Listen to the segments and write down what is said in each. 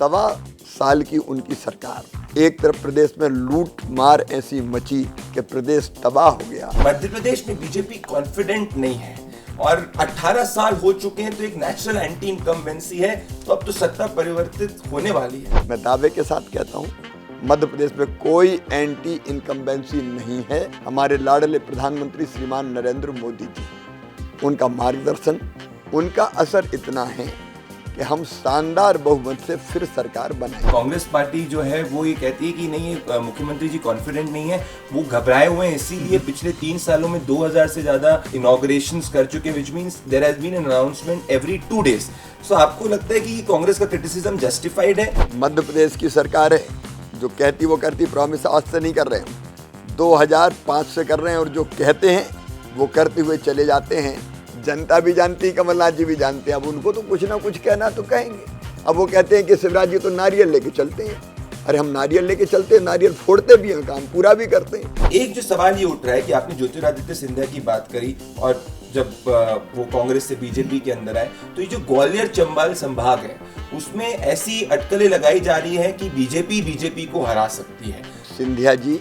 सवा साल की उनकी सरकार, एक तरफ प्रदेश में लूट मार ऐसी मची कि प्रदेश तबाह हो गया। मध्य प्रदेश में बीजेपी कॉन्फिडेंट नहीं है और 18 साल हो चुके हैं, तो एक नेचुरल एंटी इनकम्बेंसी है, तो अब तो सत्ता परिवर्तित होने वाली है। मैं दावे के साथ कहता हूँ, मध्य प्रदेश में कोई एंटी इनकम्बेंसी नहीं है। हमारे लाडले प्रधानमंत्री श्रीमान नरेंद्र मोदी जी, उनका मार्गदर्शन, उनका असर इतना है कि हम शानदार बहुमत से फिर सरकार बनाएं। कांग्रेस पार्टी जो है वो ये कहती है कि नहीं, मुख्यमंत्री जी कॉन्फिडेंट नहीं है, वो घबराए हुए हैं, इसीलिए पिछले 3 सालों में 2000 से ज्यादा इनॉग्रेशंस कर चुके, which means there has been an announcement every 2 days। So आपको लगता है कि कांग्रेस का क्रिटिसिज्म जस्टिफाइड है? मध्य प्रदेश की सरकार है, जो कहती वो करती, प्रॉमिस आज से नहीं कर रहे हैं, 2005 से कर रहे हैं, और जो कहते हैं वो करते हुए चले जाते हैं। जनता भी जानती है, कमलनाथ जी भी जानते हैं, अब उनको तो कुछ ना कुछ कहना तो कहेंगे। अब वो कहते हैं कि शिवराज जी तो नारियल लेके चलते हैं। अरे हम नारियल लेके चलते हैं, नारियल फोड़ते भी हैं, काम पूरा भी करते हैं। एक जो सवाल ये उठ रहा है कि आपने ज्योतिरादित्य सिंधिया की बात करी, और जब वो कांग्रेस से बीजेपी के अंदर आए, तो ये जो ग्वालियर चंबल संभाग है, उसमें ऐसी अटकलें लगाई जा रही है कि बीजेपी को हरा सकती है। सिंधिया जी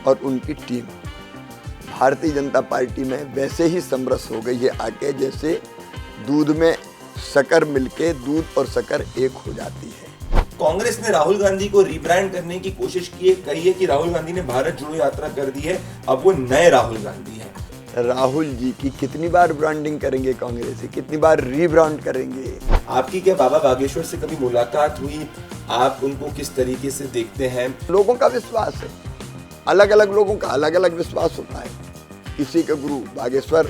और उनकी टीम भारतीय जनता पार्टी में वैसे ही समरस हो गई है आके, जैसे दूध में शक्कर मिलके दूध और शक्कर एक हो जाती है। कांग्रेस ने राहुल गांधी को रीब्रांड करने की कोशिश की है, कही है कि राहुल गांधी ने भारत जोड़ो यात्रा कर दी है, अब वो नए राहुल गांधी है। राहुल जी की कितनी बार ब्रांडिंग करेंगे कांग्रेस से, कितनी बार रीब्रांड करेंगे? आपकी क्या बाबा बागेश्वर से कभी मुलाकात हुई? आप उनको किस तरीके से देखते हैं? लोगों का विश्वास है, अलग अलग लोगों का अलग अलग विश्वास होता है। किसी के गुरु बागेश्वर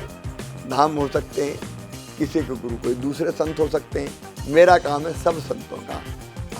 धाम हो सकते हैं, किसी के गुरु कोई दूसरे संत हो सकते हैं। मेरा काम है सब संतों का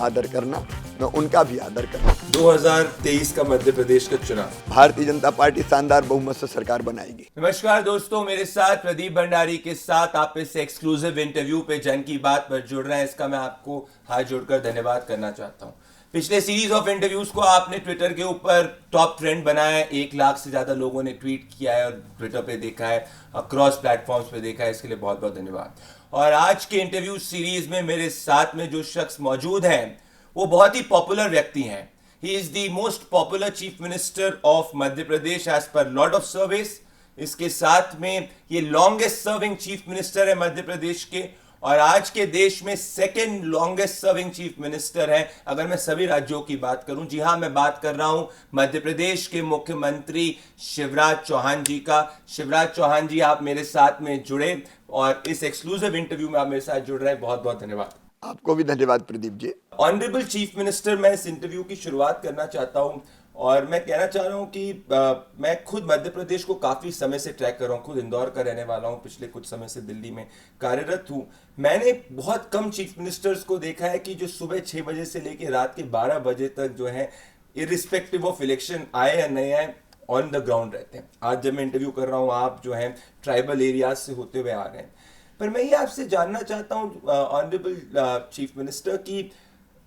आदर करना, मैं उनका भी आदर करना। 2023 का मध्य प्रदेश का चुनाव, भारतीय जनता पार्टी शानदार बहुमत से सरकार बनाएगी। नमस्कार दोस्तों, मेरे साथ प्रदीप भंडारी के साथ आप इस एक्सक्लूसिव इंटरव्यू पे जन की बात पर जुड़ रहे हैं, इसका मैं आपको हाथ जोड़कर धन्यवाद करना चाहता हूं। पिछले सीरीज ऑफ इंटरव्यूज को आपने ट्विटर के ऊपर टॉप ट्रेंड बनाया है, 1 लाख से ज्यादा लोगों ने ट्वीट किया है और ट्विटर पे देखा है, अक्रॉस प्लेटफॉर्म्स पे देखा है, इसके लिए बहुत बहुत धन्यवाद। और आज के इंटरव्यू सीरीज में मेरे साथ में जो शख्स मौजूद हैं वो बहुत ही पॉपुलर व्यक्ति हैं। He is the most popular chief minister of Madhya Pradesh as per lot of service. इसके साथ में ये लॉन्गेस्ट सर्विंग चीफ मिनिस्टर है मध्य प्रदेश के, और आज के देश में second longest serving chief minister है अगर मैं सभी राज्यों की बात करूं। जी हां, मैं बात कर रहा हूं मध्य प्रदेश के मुख्यमंत्री शिवराज चौहान जी का। शिवराज चौहान जी, आप मेरे साथ में जुड़े और इस एक्सक्लूसिव इंटरव्यू में आप मेरे साथ जुड़ रहे हैं, बहुत बहुत धन्यवाद। आपको भी धन्यवाद Pradeep ji. Honourable chief minister, मैं इस इंटरव्यू की शुरुआत करना चाहता हूं और मैं कहना चाह रहा हूं कि मैं खुद मध्य प्रदेश को काफ़ी समय से ट्रैक कर रहा हूं, खुद इंदौर का रहने वाला हूं, पिछले कुछ समय से दिल्ली में कार्यरत हूं। मैंने बहुत कम चीफ मिनिस्टर्स को देखा है कि जो सुबह 6 बजे से लेकर रात के 12 बजे तक जो है, इरिस्पेक्टिव ऑफ इलेक्शन आए या नहीं आए, ऑन द ग्राउंड रहते हैं। आज जब मैं इंटरव्यू कर रहा हूँ, आप जो है ट्राइबल एरियाज से होते हुए आ रहे हैं। पर मैं ये आपसे जानना चाहता हूँ ऑनरेबल चीफ मिनिस्टर, कि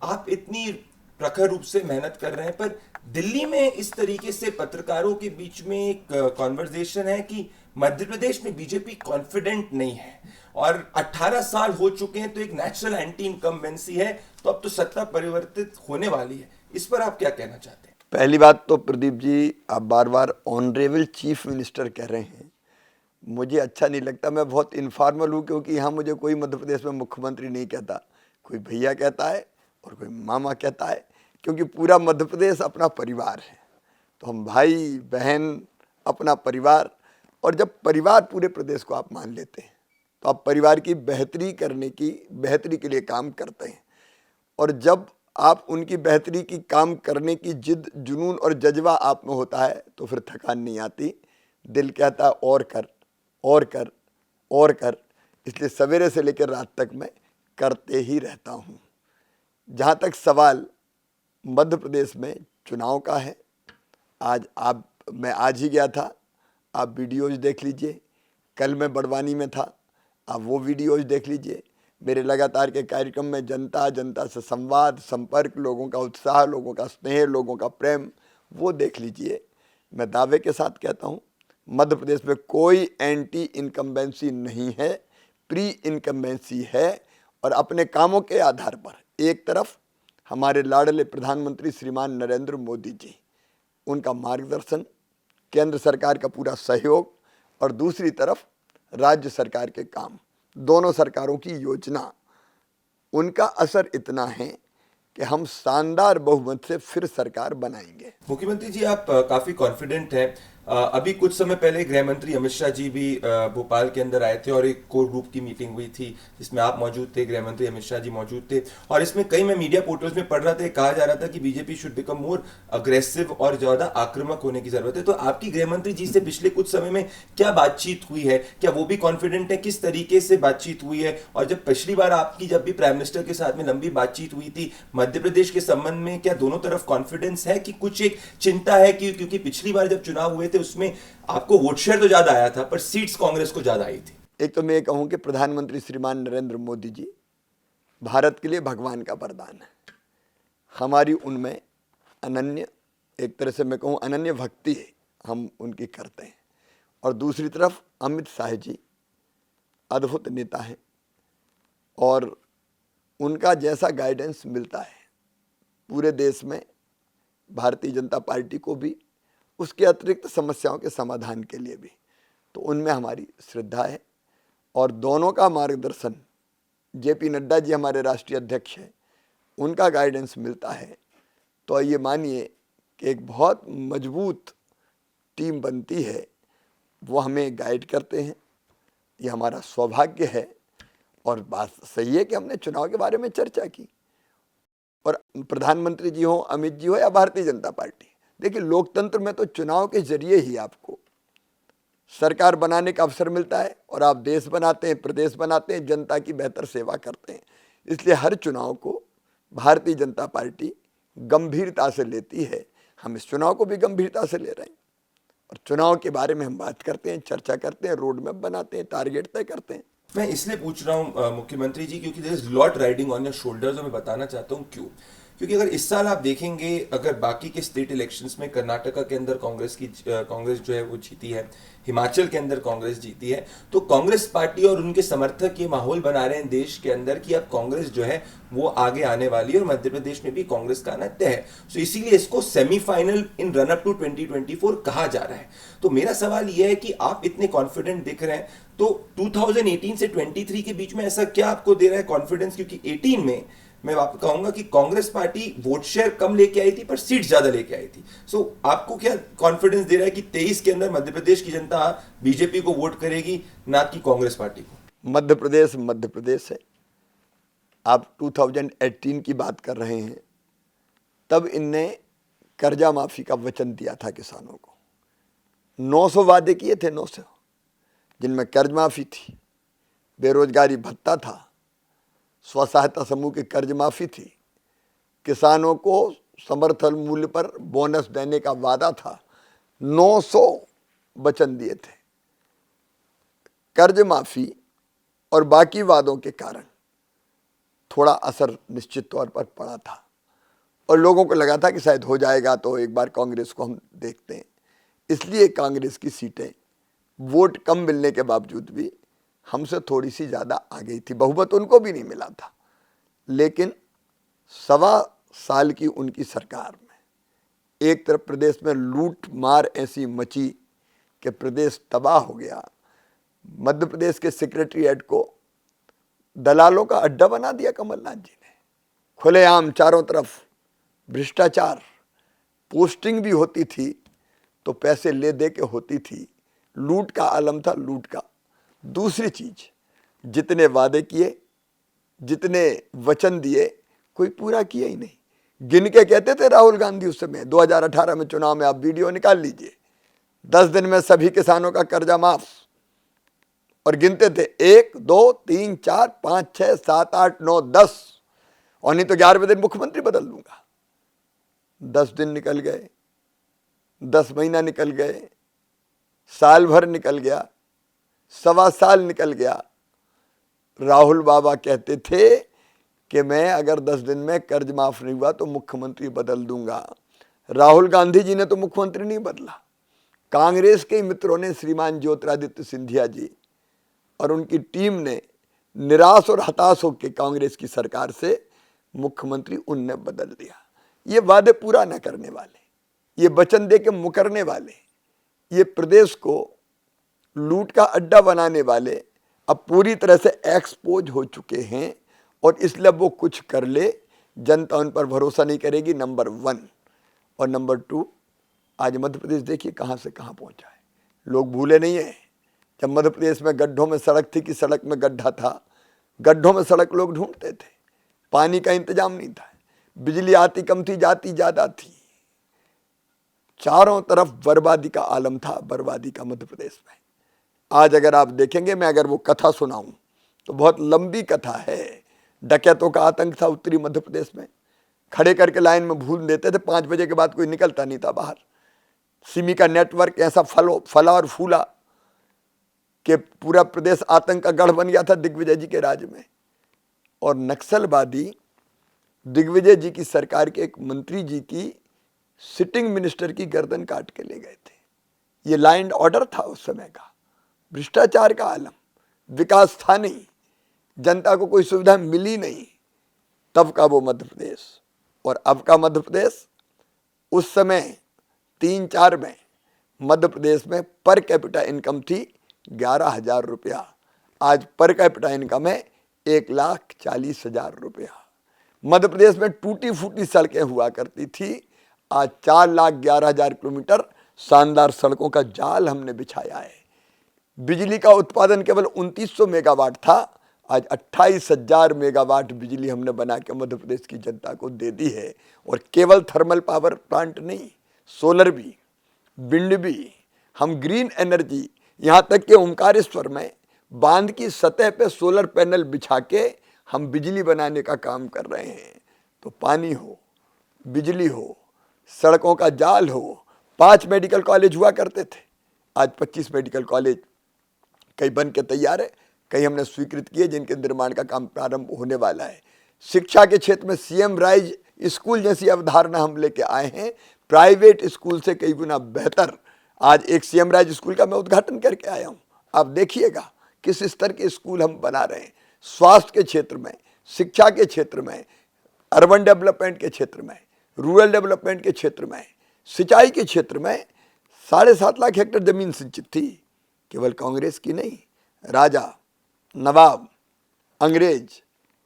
आप इतनी प्रखर रूप से मेहनत कर रहे हैं, पर दिल्ली में इस तरीके से पत्रकारों के बीच में एक कॉन्वर्जेशन है कि मध्य प्रदेश में बीजेपी कॉन्फिडेंट नहीं है और 18 साल हो चुके हैं, तो एक नेचुरल एंटी इनकम्बेंसी है, तो अब तो सत्ता परिवर्तित होने वाली है। इस पर आप क्या कहना चाहते हैं? पहली बात तो प्रदीप जी, आप बार बार ऑनरेबल चीफ मिनिस्टर कह रहे हैं, मुझे अच्छा नहीं लगता। मैं बहुत इनफॉर्मल हूँ, क्योंकि यहाँ मुझे कोई मध्य प्रदेश में मुख्यमंत्री नहीं कहता, कोई भैया कहता है और कोई मामा कहता है, क्योंकि पूरा मध्य प्रदेश अपना परिवार है। तो हम भाई बहन, अपना परिवार, और जब परिवार पूरे प्रदेश को आप मान लेते हैं तो आप परिवार की बेहतरी के लिए काम करते हैं, और जब आप उनकी बेहतरी की काम करने की जिद, जुनून और जज्बा आप में होता है तो फिर थकान नहीं आती, दिल कहता है और कर और कर और कर। इसलिए सवेरे से लेकर रात तक मैं करते ही रहता हूँ। जहाँ तक सवाल मध्य प्रदेश में चुनाव का है, मैं आज ही गया था, आप वीडियोज़ देख लीजिए। कल मैं बड़वानी में था, आप वो वीडियोज़ देख लीजिए। मेरे लगातार के कार्यक्रम में जनता से संवाद, संपर्क, लोगों का उत्साह, लोगों का स्नेह, लोगों का प्रेम, वो देख लीजिए। मैं दावे के साथ कहता हूँ, मध्य प्रदेश में कोई एंटी इनकम्बेंसी नहीं है, प्री इनकम्बेंसी है। और अपने कामों के आधार पर एक तरफ हमारे लाडले प्रधानमंत्री श्रीमान नरेंद्र मोदी जी, उनका मार्गदर्शन, केंद्र सरकार का पूरा सहयोग और दूसरी तरफ राज्य सरकार के काम, दोनों सरकारों की योजना, उनका असर इतना है कि हम शानदार बहुमत से फिर सरकार बनाएंगे। मुख्यमंत्री जी, आप काफी कॉन्फिडेंट हैं। अभी कुछ समय पहले गृह मंत्री अमित शाह जी भी भोपाल के अंदर आए थे और एक कोर ग्रुप की मीटिंग हुई थी जिसमें आप मौजूद थे, गृह मंत्री अमित शाह जी मौजूद थे, और इसमें कई मैं मीडिया पोर्टल्स में पढ़ रहा था, कहा जा रहा था कि BJP should become more aggressive और ज्यादा आक्रामक होने की जरूरत है। तो आपकी गृह मंत्री जी से पिछले कुछ समय में क्या बातचीत हुई है? क्या वो भी कॉन्फिडेंट है? किस तरीके से बातचीत हुई है? और जब पिछली बार आपकी जब भी प्राइम मिनिस्टर के साथ में लंबी बातचीत हुई थी मध्य प्रदेश के संबंध में, क्या दोनों तरफ कॉन्फिडेंस है कि कुछ एक चिंता है कि क्योंकि पिछली बार जब चुनाव हुए थे उसमें आपको वोट शेयर तो ज्यादा आया था पर सीट्स कांग्रेस को ज्यादा आई थी? एक तो मैं ये कहूँ कि प्रधानमंत्री श्रीमान नरेंद्र मोदी जी भारत के लिए भगवान का वरदान है। हमारी उनमें अनन्य, एक तरह से मैं कहूँ अनन्य भक्ति है, हम उनकी करते हैं। और दूसरी तरफ अमित शाह जी अद्भुत नेता हैं और उनका जैसा गाइडेंस मिलता है पूरे देश में भारतीय जनता पार्टी को भी, उसके अतिरिक्त समस्याओं के समाधान के लिए भी, तो उनमें हमारी श्रद्धा है। और दोनों का मार्गदर्शन, जेपी नड्डा जी हमारे राष्ट्रीय अध्यक्ष हैं, उनका गाइडेंस मिलता है तो ये मानिए कि एक बहुत मजबूत टीम बनती है। वो हमें गाइड करते हैं, ये हमारा सौभाग्य है। और बात सही है कि हमने चुनाव के बारे में चर्चा की, और प्रधानमंत्री जी हो, अमित जी हो या भारतीय जनता पार्टी, देखिए लोकतंत्र में तो चुनाव के जरिए ही आपको सरकार बनाने का अवसर मिलता है और आप देश बनाते हैं, प्रदेश बनाते हैं, जनता की बेहतर सेवा करते हैं। इसलिए हर चुनाव को भारतीय जनता पार्टी गंभीरता से लेती है। हम इस चुनाव को भी गंभीरता से ले रहे हैं और चुनाव के बारे में हम बात करते हैं, चर्चा करते हैं, रोड मैप बनाते हैं, टारगेट तय करते हैं। मैं इसलिए पूछ रहा हूं मुख्यमंत्री जी क्योंकि there is lot riding on your shoulders, और मैं बताना चाहता हूं क्यों। क्योंकि अगर इस साल आप देखेंगे, अगर बाकी के स्टेट इलेक्शंस में कर्नाटका के अंदर कांग्रेस जो है वो जीती है, हिमाचल के अंदर कांग्रेस जीती है, तो कांग्रेस पार्टी और उनके समर्थक ये माहौल बना रहे हैं देश के अंदर कि अब कांग्रेस जो है वो आगे आने वाली है और मध्य प्रदेश में भी कांग्रेस का आना तय है। सो इसीलिए इसको semifinal in run up to 2024 कहा जा रहा है। तो मेरा सवाल यह है कि आप इतने कॉन्फिडेंट दिख रहे हैं, तो 2018 से 23 के बीच में ऐसा क्या आपको दे रहा है कॉन्फिडेंस? क्योंकि 18 में मैं आपको कहूंगा कि कांग्रेस पार्टी वोट शेयर कम लेके आई थी पर सीट ज्यादा लेके आई थी। सो आपको क्या कॉन्फिडेंस दे रहा है कि 23 के अंदर मध्य प्रदेश की जनता बीजेपी को वोट करेगी, ना कि कांग्रेस पार्टी को? मध्य प्रदेश है। आप 2018 की बात कर रहे हैं, तब इनने कर्जा माफी का वचन दिया था किसानों को। 900 वादे किए थे, 900, जिनमें कर्ज माफी थी, बेरोजगारी भत्ता था, स्व सहायता समूह की कर्ज माफी थी, किसानों को समर्थन मूल्य पर बोनस देने का वादा था। 900 वचन दिए थे। कर्ज माफी और बाकी वादों के कारण थोड़ा असर निश्चित तौर पर पड़ा था और लोगों को लगा था कि शायद हो जाएगा तो एक बार कांग्रेस को हम देखते हैं। इसलिए कांग्रेस की सीटें वोट कम मिलने के बावजूद भी हमसे थोड़ी सी ज़्यादा आ गई थी। बहुमत उनको भी नहीं मिला था, लेकिन 1.25 साल की उनकी सरकार में एक तरफ प्रदेश में लूट मार ऐसी मची कि प्रदेश तबाह हो गया। मध्य प्रदेश के सेक्रेटरीएट को दलालों का अड्डा बना दिया कमलनाथ जी ने। खुलेआम चारों तरफ भ्रष्टाचार, पोस्टिंग भी होती थी तो पैसे ले दे के होती थी। लूट का आलम था, लूट का। दूसरी चीज, जितने वादे किए, जितने वचन दिए, कोई पूरा किया ही नहीं। गिन के कहते थे राहुल गांधी उस समय 2018 में चुनाव में, आप वीडियो निकाल लीजिए, 10 दिन में सभी किसानों का कर्जा माफ, और गिनते थे 1 2 3 4 5 6 7 8 9 10, और नहीं तो 11वें दिन मुख्यमंत्री बदल दूंगा। 10 दिन निकल गए, 10 महीना निकल गए, साल भर निकल गया, 1.25 साल निकल गया। राहुल बाबा कहते थे कि मैं अगर 10 दिन में कर्ज माफ नहीं हुआ तो मुख्यमंत्री बदल दूंगा। राहुल गांधी जी ने तो मुख्यमंत्री नहीं बदला। कांग्रेस के मित्रों ने, श्रीमान ज्योतिरादित्य सिंधिया जी और उनकी टीम ने निराश और हताश होकर कांग्रेस की सरकार से मुख्यमंत्री उनने बदल दिया। ये वादे पूरा न करने वाले, ये वचन दे के मुकरने वाले, ये प्रदेश को लूट का अड्डा बनाने वाले अब पूरी तरह से एक्सपोज हो चुके हैं और इसलिए वो कुछ कर ले, जनता उन पर भरोसा नहीं करेगी, नंबर 1। और नंबर 2, आज मध्य प्रदेश देखिए कहाँ से कहाँ पहुँचा है। लोग भूले नहीं हैं जब मध्य प्रदेश में गड्ढों में सड़क थी कि सड़क में गड्ढा था, गड्ढों में सड़क लोग ढूंढते थे, पानी का इंतजाम नहीं था, बिजली आती कम थी जाती ज़्यादा थी, चारों तरफ बर्बादी का आलम था, बर्बादी का मध्य प्रदेश में। आज अगर आप देखेंगे, मैं अगर वो कथा सुनाऊं तो बहुत लंबी कथा है। डकैतों का आतंक था उत्तरी मध्य प्रदेश में, खड़े करके लाइन में भून देते थे, 5 बजे के बाद कोई निकलता नहीं था बाहर। सिमी का नेटवर्क ऐसा फला और फूला कि पूरा प्रदेश आतंक का गढ़ बन गया था दिग्विजय जी के राज में। और नक्सलवादी दिग्विजय जी की सरकार के एक मंत्री जी की सिटिंग मिनिस्टर की गर्दन काट के ले गए थे। ये लॉ एंड ऑर्डर था उस समय का, भ्रष्टाचार का आलम, विकास था नहीं, जनता को कोई सुविधा मिली नहीं, तब का वो मध्य प्रदेश। और अब का मध्य प्रदेश, उस समय 3-4 में मध्य प्रदेश में पर कैपिटा इनकम थी 11,000 रुपया, आज पर कैपिटा इनकम है 1,40,000 रुपया। मध्य प्रदेश में टूटी फूटी सड़कें हुआ करती थी, आज 4,11,000 किलोमीटर शानदार सड़कों का जाल हमने बिछाया है। बिजली का उत्पादन केवल 2900 मेगावाट था, आज 28,000 मेगावाट बिजली हमने बना के मध्य प्रदेश की जनता को दे दी है। और केवल थर्मल पावर प्लांट नहीं, सोलर भी, विंड भी, हम ग्रीन एनर्जी, यहाँ तक कि ओमकारेश्वर में बांध की सतह पे सोलर पैनल बिछा के हम बिजली बनाने का काम कर रहे हैं। तो पानी हो, बिजली हो, सड़कों का जाल हो, 5 मेडिकल कॉलेज हुआ करते थे, आज 25 मेडिकल कॉलेज कई बन के तैयार है, कई हमने स्वीकृत किए जिनके निर्माण का काम प्रारंभ होने वाला है। शिक्षा के क्षेत्र में सीएम राइज स्कूल जैसी अवधारणा हम लेके आए हैं, प्राइवेट स्कूल से कई गुना बेहतर। आज एक सीएम राइज स्कूल का मैं उद्घाटन करके आया हूँ, आप देखिएगा किस स्तर के स्कूल हम बना रहे हैं। स्वास्थ्य के क्षेत्र में, शिक्षा के क्षेत्र में, अर्बन डेवलपमेंट के क्षेत्र में, रूरल डेवलपमेंट के क्षेत्र में, सिंचाई के क्षेत्र में 7.5 लाख हेक्टेयर जमीन सिंचित थी। केवल कांग्रेस की नहीं, राजा, नवाब, अंग्रेज,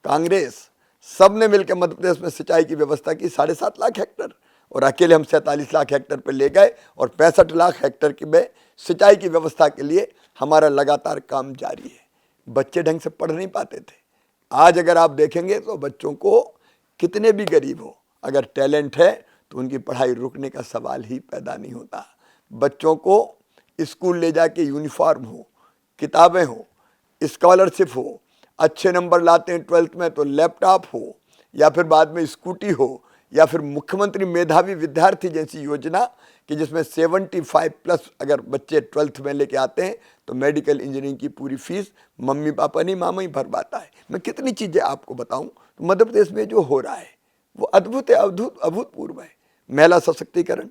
कांग्रेस, सब ने मिलकर मध्य प्रदेश में सिंचाई की व्यवस्था की 7.5 लाख हेक्टेयर, और अकेले हम 47 लाख हेक्टेयर पर ले गए और 65 लाख हेक्टेयर की में सिंचाई की व्यवस्था के लिए हमारा लगातार काम जारी है। बच्चे ढंग से पढ़ नहीं पाते थे, आज अगर आप देखेंगे तो बच्चों को, कितने भी गरीब हो, अगर टैलेंट है तो उनकी पढ़ाई रुकने का सवाल ही पैदा नहीं होता। बच्चों को स्कूल ले जाके यूनिफॉर्म हो, किताबें हो, स्कॉलरशिप हो, अच्छे नंबर लाते हैं 12th में तो लैपटॉप हो, या फिर बाद में स्कूटी हो, या फिर मुख्यमंत्री मेधावी विद्यार्थी जैसी योजना कि जिसमें 75+ अगर बच्चे 12th में लेके आते हैं तो मेडिकल इंजीनियरिंग की पूरी फीस मम्मी पापा नहीं, मामा ही भरवाता है। मैं कितनी चीज़ें आपको बताऊं, तो मध्य प्रदेश में जो हो रहा है वो अद्भुत है, अभूतपूर्व है। महिला सशक्तिकरण,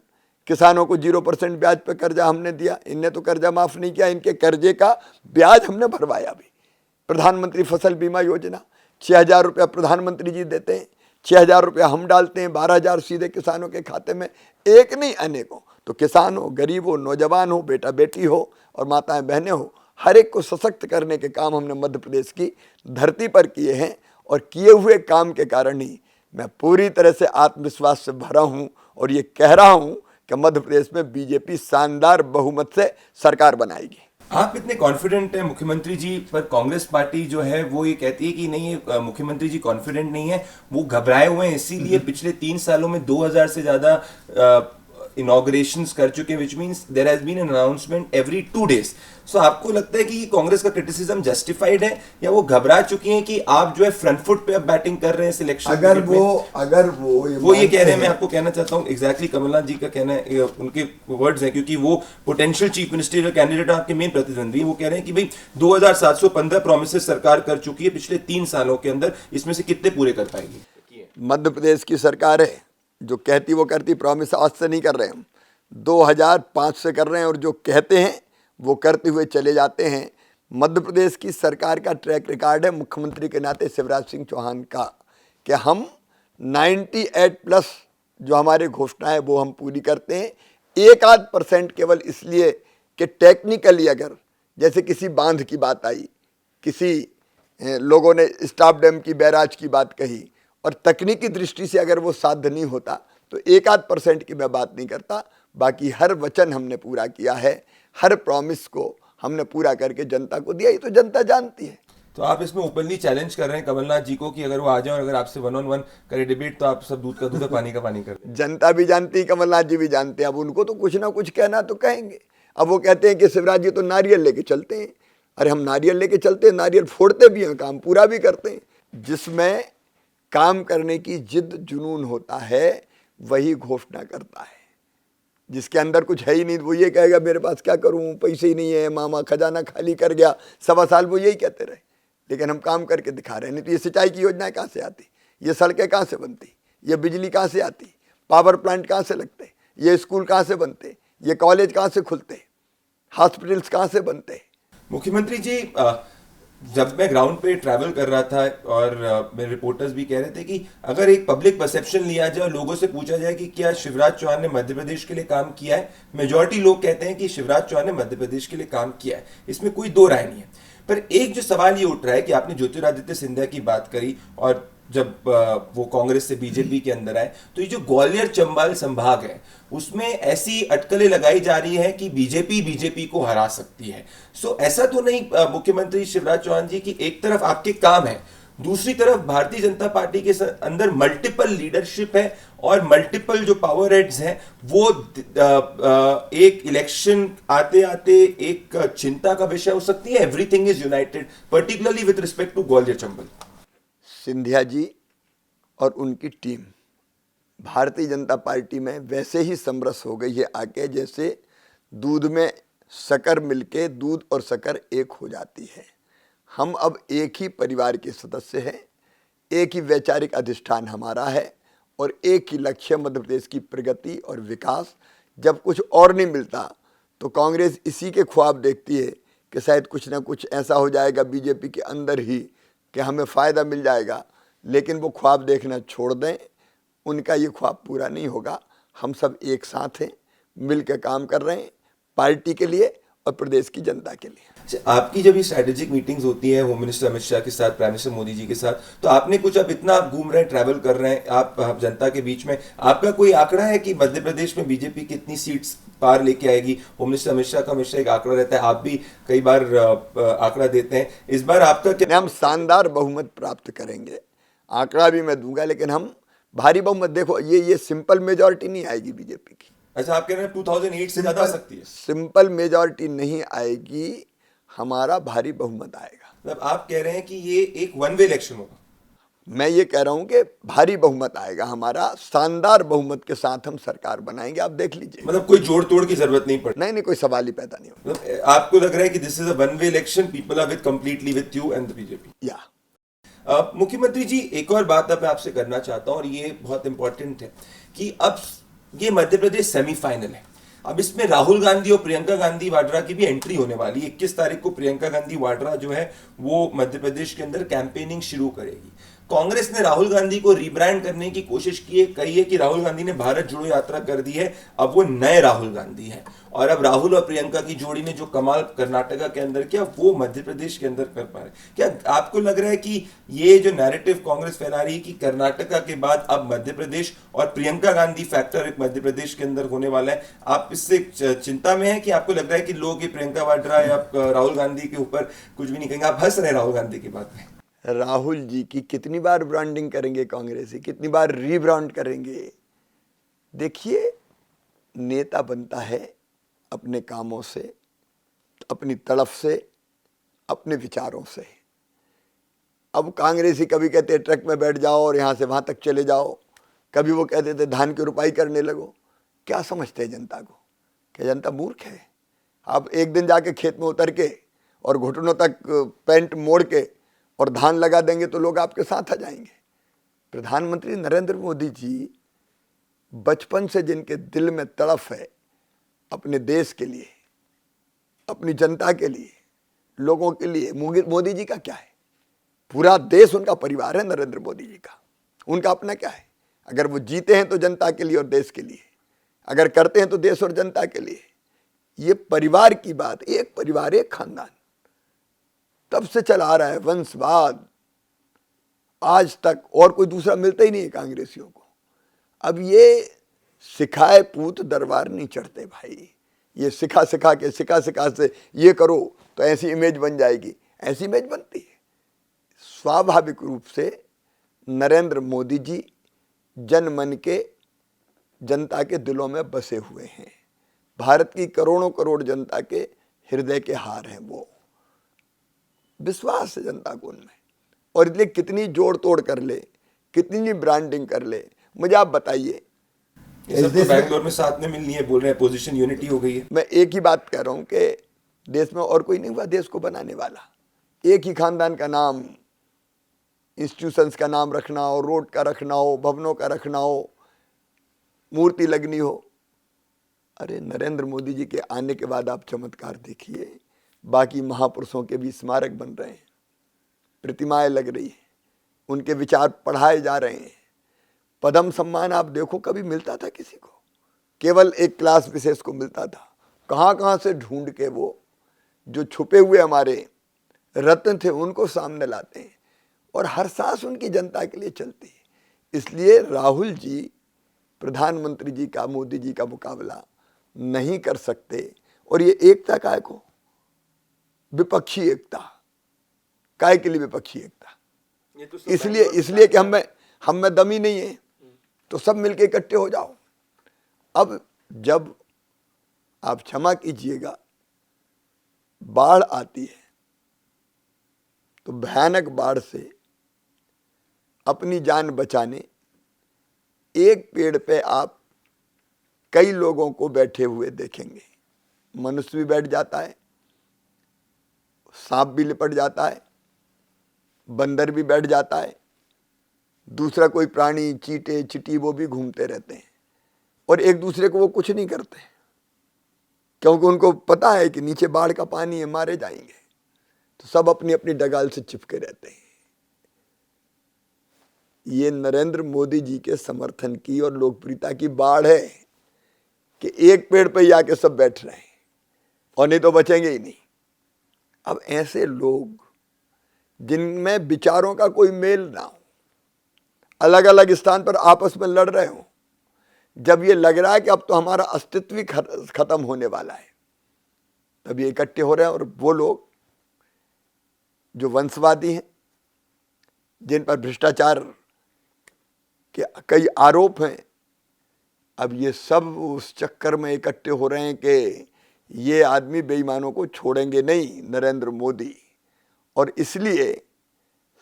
किसानों को 0% ब्याज पर कर्जा हमने दिया, इनने तो कर्जा माफ नहीं किया, इनके कर्जे का ब्याज हमने भरवाया भी। प्रधानमंत्री फसल बीमा योजना, 6,000 रुपया प्रधानमंत्री जी देते हैं, 6,000 रुपया हम डालते हैं, 12,000 सीधे किसानों के खाते में, एक नहीं अनेकों। तो किसान हो, गरीब हो, नौजवान हो, बेटा बेटी हो और माताएं बहनें हो, हर एक को सशक्त करने के काम हमने मध्य प्रदेश की धरती पर किए हैं। और किए हुए काम के कारण ही मैं पूरी तरह से आत्मविश्वास से भरा हूं और ये कह रहा हूं कि मध्य प्रदेश में बीजेपी शानदार बहुमत से सरकार बनाएगी। आप इतने कॉन्फिडेंट हैं मुख्यमंत्री जी पर, कांग्रेस पार्टी जो है वो ये कहती है कि नहीं, मुख्यमंत्री जी कॉन्फिडेंट नहीं है, वो घबराए हुए हैं, इसीलिए पिछले 3 सालों में 2000 से ज्यादा इनॉग्रेशंस कर चुके, which means there has been an announcement every 2 days. So आपको लगता है कि कांग्रेस का क्रिटिसिज्म जस्टिफाइड है, या वो घबरा चुकी हैं कि आप जो है फ्रंट फुट पे अब बैटिंग कर रहे हैं सिलेक्शन? अगर वो ये कह रहे हैं, मैं आपको कहना चाहता हूं एग्जैक्टली कमलनाथ जी का कहना है, उनके वर्ड्स हैं, क्योंकि वो पोटेंशियल चीफ मिनिस्टर कैंडिडेट आपके मेन प्रतिद्वंदी हैं, वो कह रहे हैं कि भाई 2715 प्रोमिसेस सरकार कर चुकी है पिछले 3 सालों के अंदर, इसमें से कितने पूरे कर पाएगी? मध्य प्रदेश की सरकार है जो कहती वो करती, प्रॉमिस आज से नहीं कर रहे हम, 2005 से कर रहे हैं, और जो कहते हैं वो करते हुए चले जाते हैं। मध्य प्रदेश की सरकार का ट्रैक रिकॉर्ड है मुख्यमंत्री के नाते शिवराज सिंह चौहान का, कि हम 98+ जो हमारे घोषणा है वो हम पूरी करते हैं। 1-8% केवल इसलिए कि टेक्निकली अगर जैसे किसी बांध की बात आई, किसी लोगों ने स्टाफ डैम की, बैराज की बात कही और तकनीकी दृष्टि से अगर वो साध्य नहीं होता तो 1-8% की मैं बात नहीं करता। बाकी हर वचन हमने पूरा किया है, हर प्रॉमिस को हमने पूरा करके जनता को दिया, ये तो जनता जानती है। तो आप इसमें ओपनली चैलेंज कर रहे हैं कमलनाथ जी को कि अगर वो आ जाए और अगर आपसे 1-on-1 करे डिबेट तो आप सब दूध का दूध और पानी का पानी कर दें। जनता भी जानती है, कमलनाथ जी भी जानते हैं। अब उनको तो कुछ ना कुछ कहना तो कहेंगे। अब वो कहते हैं कि शिवराज जी तो नारियल लेके चलते हैं। अरे हम नारियल लेके चलते हैं, नारियल फोड़ते भी हैं, काम पूरा भी करते हैं। जिसमें काम करने की जिद जुनून होता है वही घोषणा करता है। जिसके अंदर कुछ है ही नहीं वो ये कहेगा मेरे पास क्या करूं, पैसे ही नहीं है, मामा खजाना खाली कर गया। 1.25 साल वो यही कहते रहे, लेकिन हम काम करके दिखा रहे हैं। नहीं तो ये सिंचाई की योजनाएं कहाँ से आती, ये सड़कें कहाँ से बनती, ये बिजली कहाँ से आती, पावर प्लांट कहाँ से लगते, ये स्कूल कहाँ से बनते, ये कॉलेज कहाँ से खुलते, हॉस्पिटल्स कहाँ से बनते। मुख्यमंत्री जी, जब मैं ग्राउंड पे ट्रैवल कर रहा था और मेरे रिपोर्टर्स भी कह रहे थे कि अगर एक पब्लिक परसेप्शन लिया जाए और लोगों से पूछा जाए कि क्या शिवराज चौहान ने मध्य प्रदेश के लिए काम किया है, मेजॉरिटी लोग कहते हैं कि शिवराज चौहान ने मध्य प्रदेश के लिए काम किया है, इसमें कोई दो राय नहीं है। पर एक जो सवाल ये उठ रहा है कि आपने ज्योतिरादित्य सिंधिया की बात करी और जब वो कांग्रेस से बीजेपी के अंदर आए तो ये जो ग्वालियर चंबल संभाग है उसमें ऐसी अटकलें लगाई जा रही है कि बीजेपी को हरा सकती है। सो ऐसा तो नहीं मुख्यमंत्री शिवराज चौहान जी की एक तरफ आपके काम है, दूसरी तरफ भारतीय जनता पार्टी के अंदर मल्टीपल लीडरशिप है और मल्टीपल जो पावर हेड्स हैं वो एक इलेक्शन आते आते एक चिंता का विषय हो सकती है। Everything is united particularly with respect to Gwalior Chambal. Scindia ji और उनकी टीम भारतीय जनता पार्टी में वैसे ही समरस हो गई है आके जैसे दूध में शक्कर मिलके दूध और शक्कर एक हो जाती है। हम अब एक ही परिवार के सदस्य हैं, एक ही वैचारिक अधिष्ठान हमारा है और एक ही लक्ष्य मध्य प्रदेश की प्रगति और विकास। जब कुछ और नहीं मिलता तो कांग्रेस इसी के ख्वाब देखती है कि शायद कुछ ना कुछ ऐसा हो जाएगा बीजेपी के अंदर ही कि हमें फ़ायदा मिल जाएगा, लेकिन वो ख्वाब देखना छोड़ दें, उनका ये ख्वाब पूरा नहीं होगा। हम सब एक साथ हैं, मिल के काम कर रहे हैं पार्टी के लिए और प्रदेश की जनता के लिए। आपकी जब ये स्ट्रेटेजिक मीटिंग्स होती हैं होम मिनिस्टर अमित शाह के साथ, प्राइम मिनिस्टर मोदी जी के साथ, तो आपने कुछ, अब इतना आप घूम रहे हैं, ट्रैवल कर रहे हैं आप जनता के बीच में, आपका कोई आंकड़ा है कि मध्य प्रदेश में बीजेपी कितनी सीट्स पार लेके आएगी? होम मिनिस्टर अमित शाह का हमेशा एक आंकड़ा रहता है, आप भी कई बार आंकड़ा देते हैं, इस बार आपका क्या? हम शानदार बहुमत प्राप्त करेंगे, आंकड़ा भी मैं दूंगा, लेकिन हम भारी बहुमत, देखो ये सिंपल मेजॉरिटी नहीं आएगी बीजेपी की। अच्छा, आप कह रहे हैं 2008 से ज्यादा आ सकती है? सिंपल मेजॉरिटी नहीं आएगी, हमारा भारी बहुमत आएगा। मतलब आप कह रहे हैं कि ये एक वन वे इलेक्शन होगा? मैं ये कह रहा हूं कि भारी बहुमत आएगा हमारा, शानदार बहुमत के साथ हम सरकार बनाएंगे, आप देख लीजिए। मतलब कोई जोड़ तोड़ की जरूरत नहीं पड़ती? नहीं, कोई सवाल ही पैदा नहीं होगा। मतलब आपको लग रहा है कि this is a one way election, people are with completely with you and the BJP? या मुख्यमंत्री जी, एक और बात अब मैं आपसे करना चाहता हूं और ये बहुत इंपॉर्टेंट है कि अब ये मध्य प्रदेश सेमीफाइनल है, अब इसमें राहुल गांधी और प्रियंका गांधी वाड्रा की भी एंट्री होने वाली है। 21 तारीख को प्रियंका गांधी वाड्रा जो है वो मध्य प्रदेश के अंदर कैंपेनिंग शुरू करेगी। कांग्रेस ने राहुल गांधी को रीब्रांड करने की कोशिश की है, कही है कि राहुल गांधी ने भारत जोड़ो यात्रा कर दी है, अब वो नए राहुल गांधी हैं और अब राहुल और प्रियंका की जोड़ी ने जो कमाल कर्नाटका के अंदर किया वो मध्य प्रदेश के अंदर कर पा रहे। क्या आपको लग रहा है कि ये जो नैरेटिव कांग्रेस फैला रही है कि कर्नाटका के बाद अब मध्य प्रदेश और प्रियंका गांधी फैक्टर एक मध्य प्रदेश के अंदर होने वाला है, आप इससे चिंता में है कि आपको लग रहा है कि लोग ये प्रियंका वाड्रा या राहुल गांधी के ऊपर कुछ भी नहीं कहेंगे? आप हंस रहे हैं राहुल गांधी की बात में। राहुल जी की कितनी बार ब्रांडिंग करेंगे कांग्रेस, कितनी बार रीब्रांड करेंगे? देखिए, नेता बनता है अपने कामों से, अपनी तड़फ से, अपने विचारों से। अब कांग्रेसी कभी कहते ट्रक में बैठ जाओ और यहाँ से वहाँ तक चले जाओ, कभी वो कहते थे धान की रुपाई करने लगो। क्या समझते हैं जनता को? क्या जनता मूर्ख है? आप एक दिन जाके खेत में उतर के और घुटनों तक पैंट मोड़ के और धान लगा देंगे तो लोग आपके साथ आ जाएंगे। प्रधानमंत्री नरेंद्र मोदी जी बचपन से जिनके दिल में तड़फ है अपने देश के लिए, अपनी जनता के लिए, लोगों के लिए, मोदी जी का क्या है? पूरा देश उनका परिवार है नरेंद्र मोदी जी का, उनका अपना क्या है? अगर वो जीते हैं तो जनता के लिए और देश के लिए, अगर करते हैं तो देश और जनता के लिए। ये परिवार की बात, एक परिवार एक खानदान तब से चला आ रहा है, वंशवाद आज तक, और कोई दूसरा मिलता ही नहीं है कांग्रेसियों को। अब ये सिखाए पूत दरबार नहीं चढ़ते भाई, ये सिखा सिखा से ये करो तो ऐसी इमेज बन जाएगी, ऐसी इमेज बनती है। स्वाभाविक रूप से नरेंद्र मोदी जी जन मन के, जनता के दिलों में बसे हुए हैं, भारत की करोड़ों करोड़ जनता के हृदय के हार हैं। वो विश्वास है जनता को उनमें, और इसलिए कितनी जोड़ तोड़ कर ले, कितनी ब्रांडिंग कर ले, मुझे आप बताइए। बैंगलोर में साथ में मिलनी है बोल रहे हैं, पोजीशन यूनिटी हो गई है। मैं एक ही बात कह रहा हूं कि देश में और कोई नहीं हुआ देश को बनाने वाला। एक ही खानदान का नाम, इंस्टीट्यूशंस का नाम रखना हो, रोड का रखना हो, भवनों का रखना हो, मूर्ति लगनी हो। अरे नरेंद्र मोदी जी के आने के बाद आप चमत्कार देखिए, बाकी महापुरुषों के भी स्मारक बन रहे हैं, प्रतिमाएं लग रही हैं, उनके विचार पढ़ाए जा रहे हैं। पद्म सम्मान आप देखो, कभी मिलता था किसी को? केवल एक क्लास विशेष को मिलता था। कहाँ कहाँ से ढूंढ के वो जो छुपे हुए हमारे रत्न थे उनको सामने लाते हैं, और हर सांस उनकी जनता के लिए चलती है। इसलिए राहुल जी प्रधानमंत्री जी का, मोदी जी का मुकाबला नहीं कर सकते। और ये एकता काय को, विपक्षी एकता काय के लिए विपक्षी एकता? इसलिए कि हम में दम ही नहीं है, तो सब मिलके इकट्ठे हो जाओ। अब जब आप क्षमा कीजिएगा, बाढ़ आती है तो भयानक बाढ़ से अपनी जान बचाने एक पेड़ पे आप कई लोगों को बैठे हुए देखेंगे। मनुष्य भी बैठ जाता है, सांप भी लिपट जाता है, बंदर भी बैठ जाता है, दूसरा कोई प्राणी, चींटे चींटी, वो भी घूमते रहते हैं, और एक दूसरे को वो कुछ नहीं करते, क्योंकि उनको पता है कि नीचे बाढ़ का पानी है, मारे जाएंगे। तो सब अपनी अपनी डगाल से चिपके रहते हैं। ये नरेंद्र मोदी जी के समर्थन की और लोकप्रियता की बाढ़ है कि एक पेड़ पे ही आके सब बैठ रहे हैं, और नहीं तो बचेंगे ही नहीं। अब ऐसे लोग जिनमें विचारों का कोई मेल ना हो, अलग अलग स्थान पर आपस में लड़ रहे हो, जब ये लग रहा है कि अब तो हमारा अस्तित्व ही खत्म होने वाला है, तब ये इकट्ठे हो रहे हैं। और वो लोग जो वंशवादी हैं, जिन पर भ्रष्टाचार के कई आरोप हैं, अब ये सब उस चक्कर में इकट्ठे हो रहे हैं कि ये आदमी बेईमानों को छोड़ेंगे नहीं, नरेंद्र मोदी। और इसलिए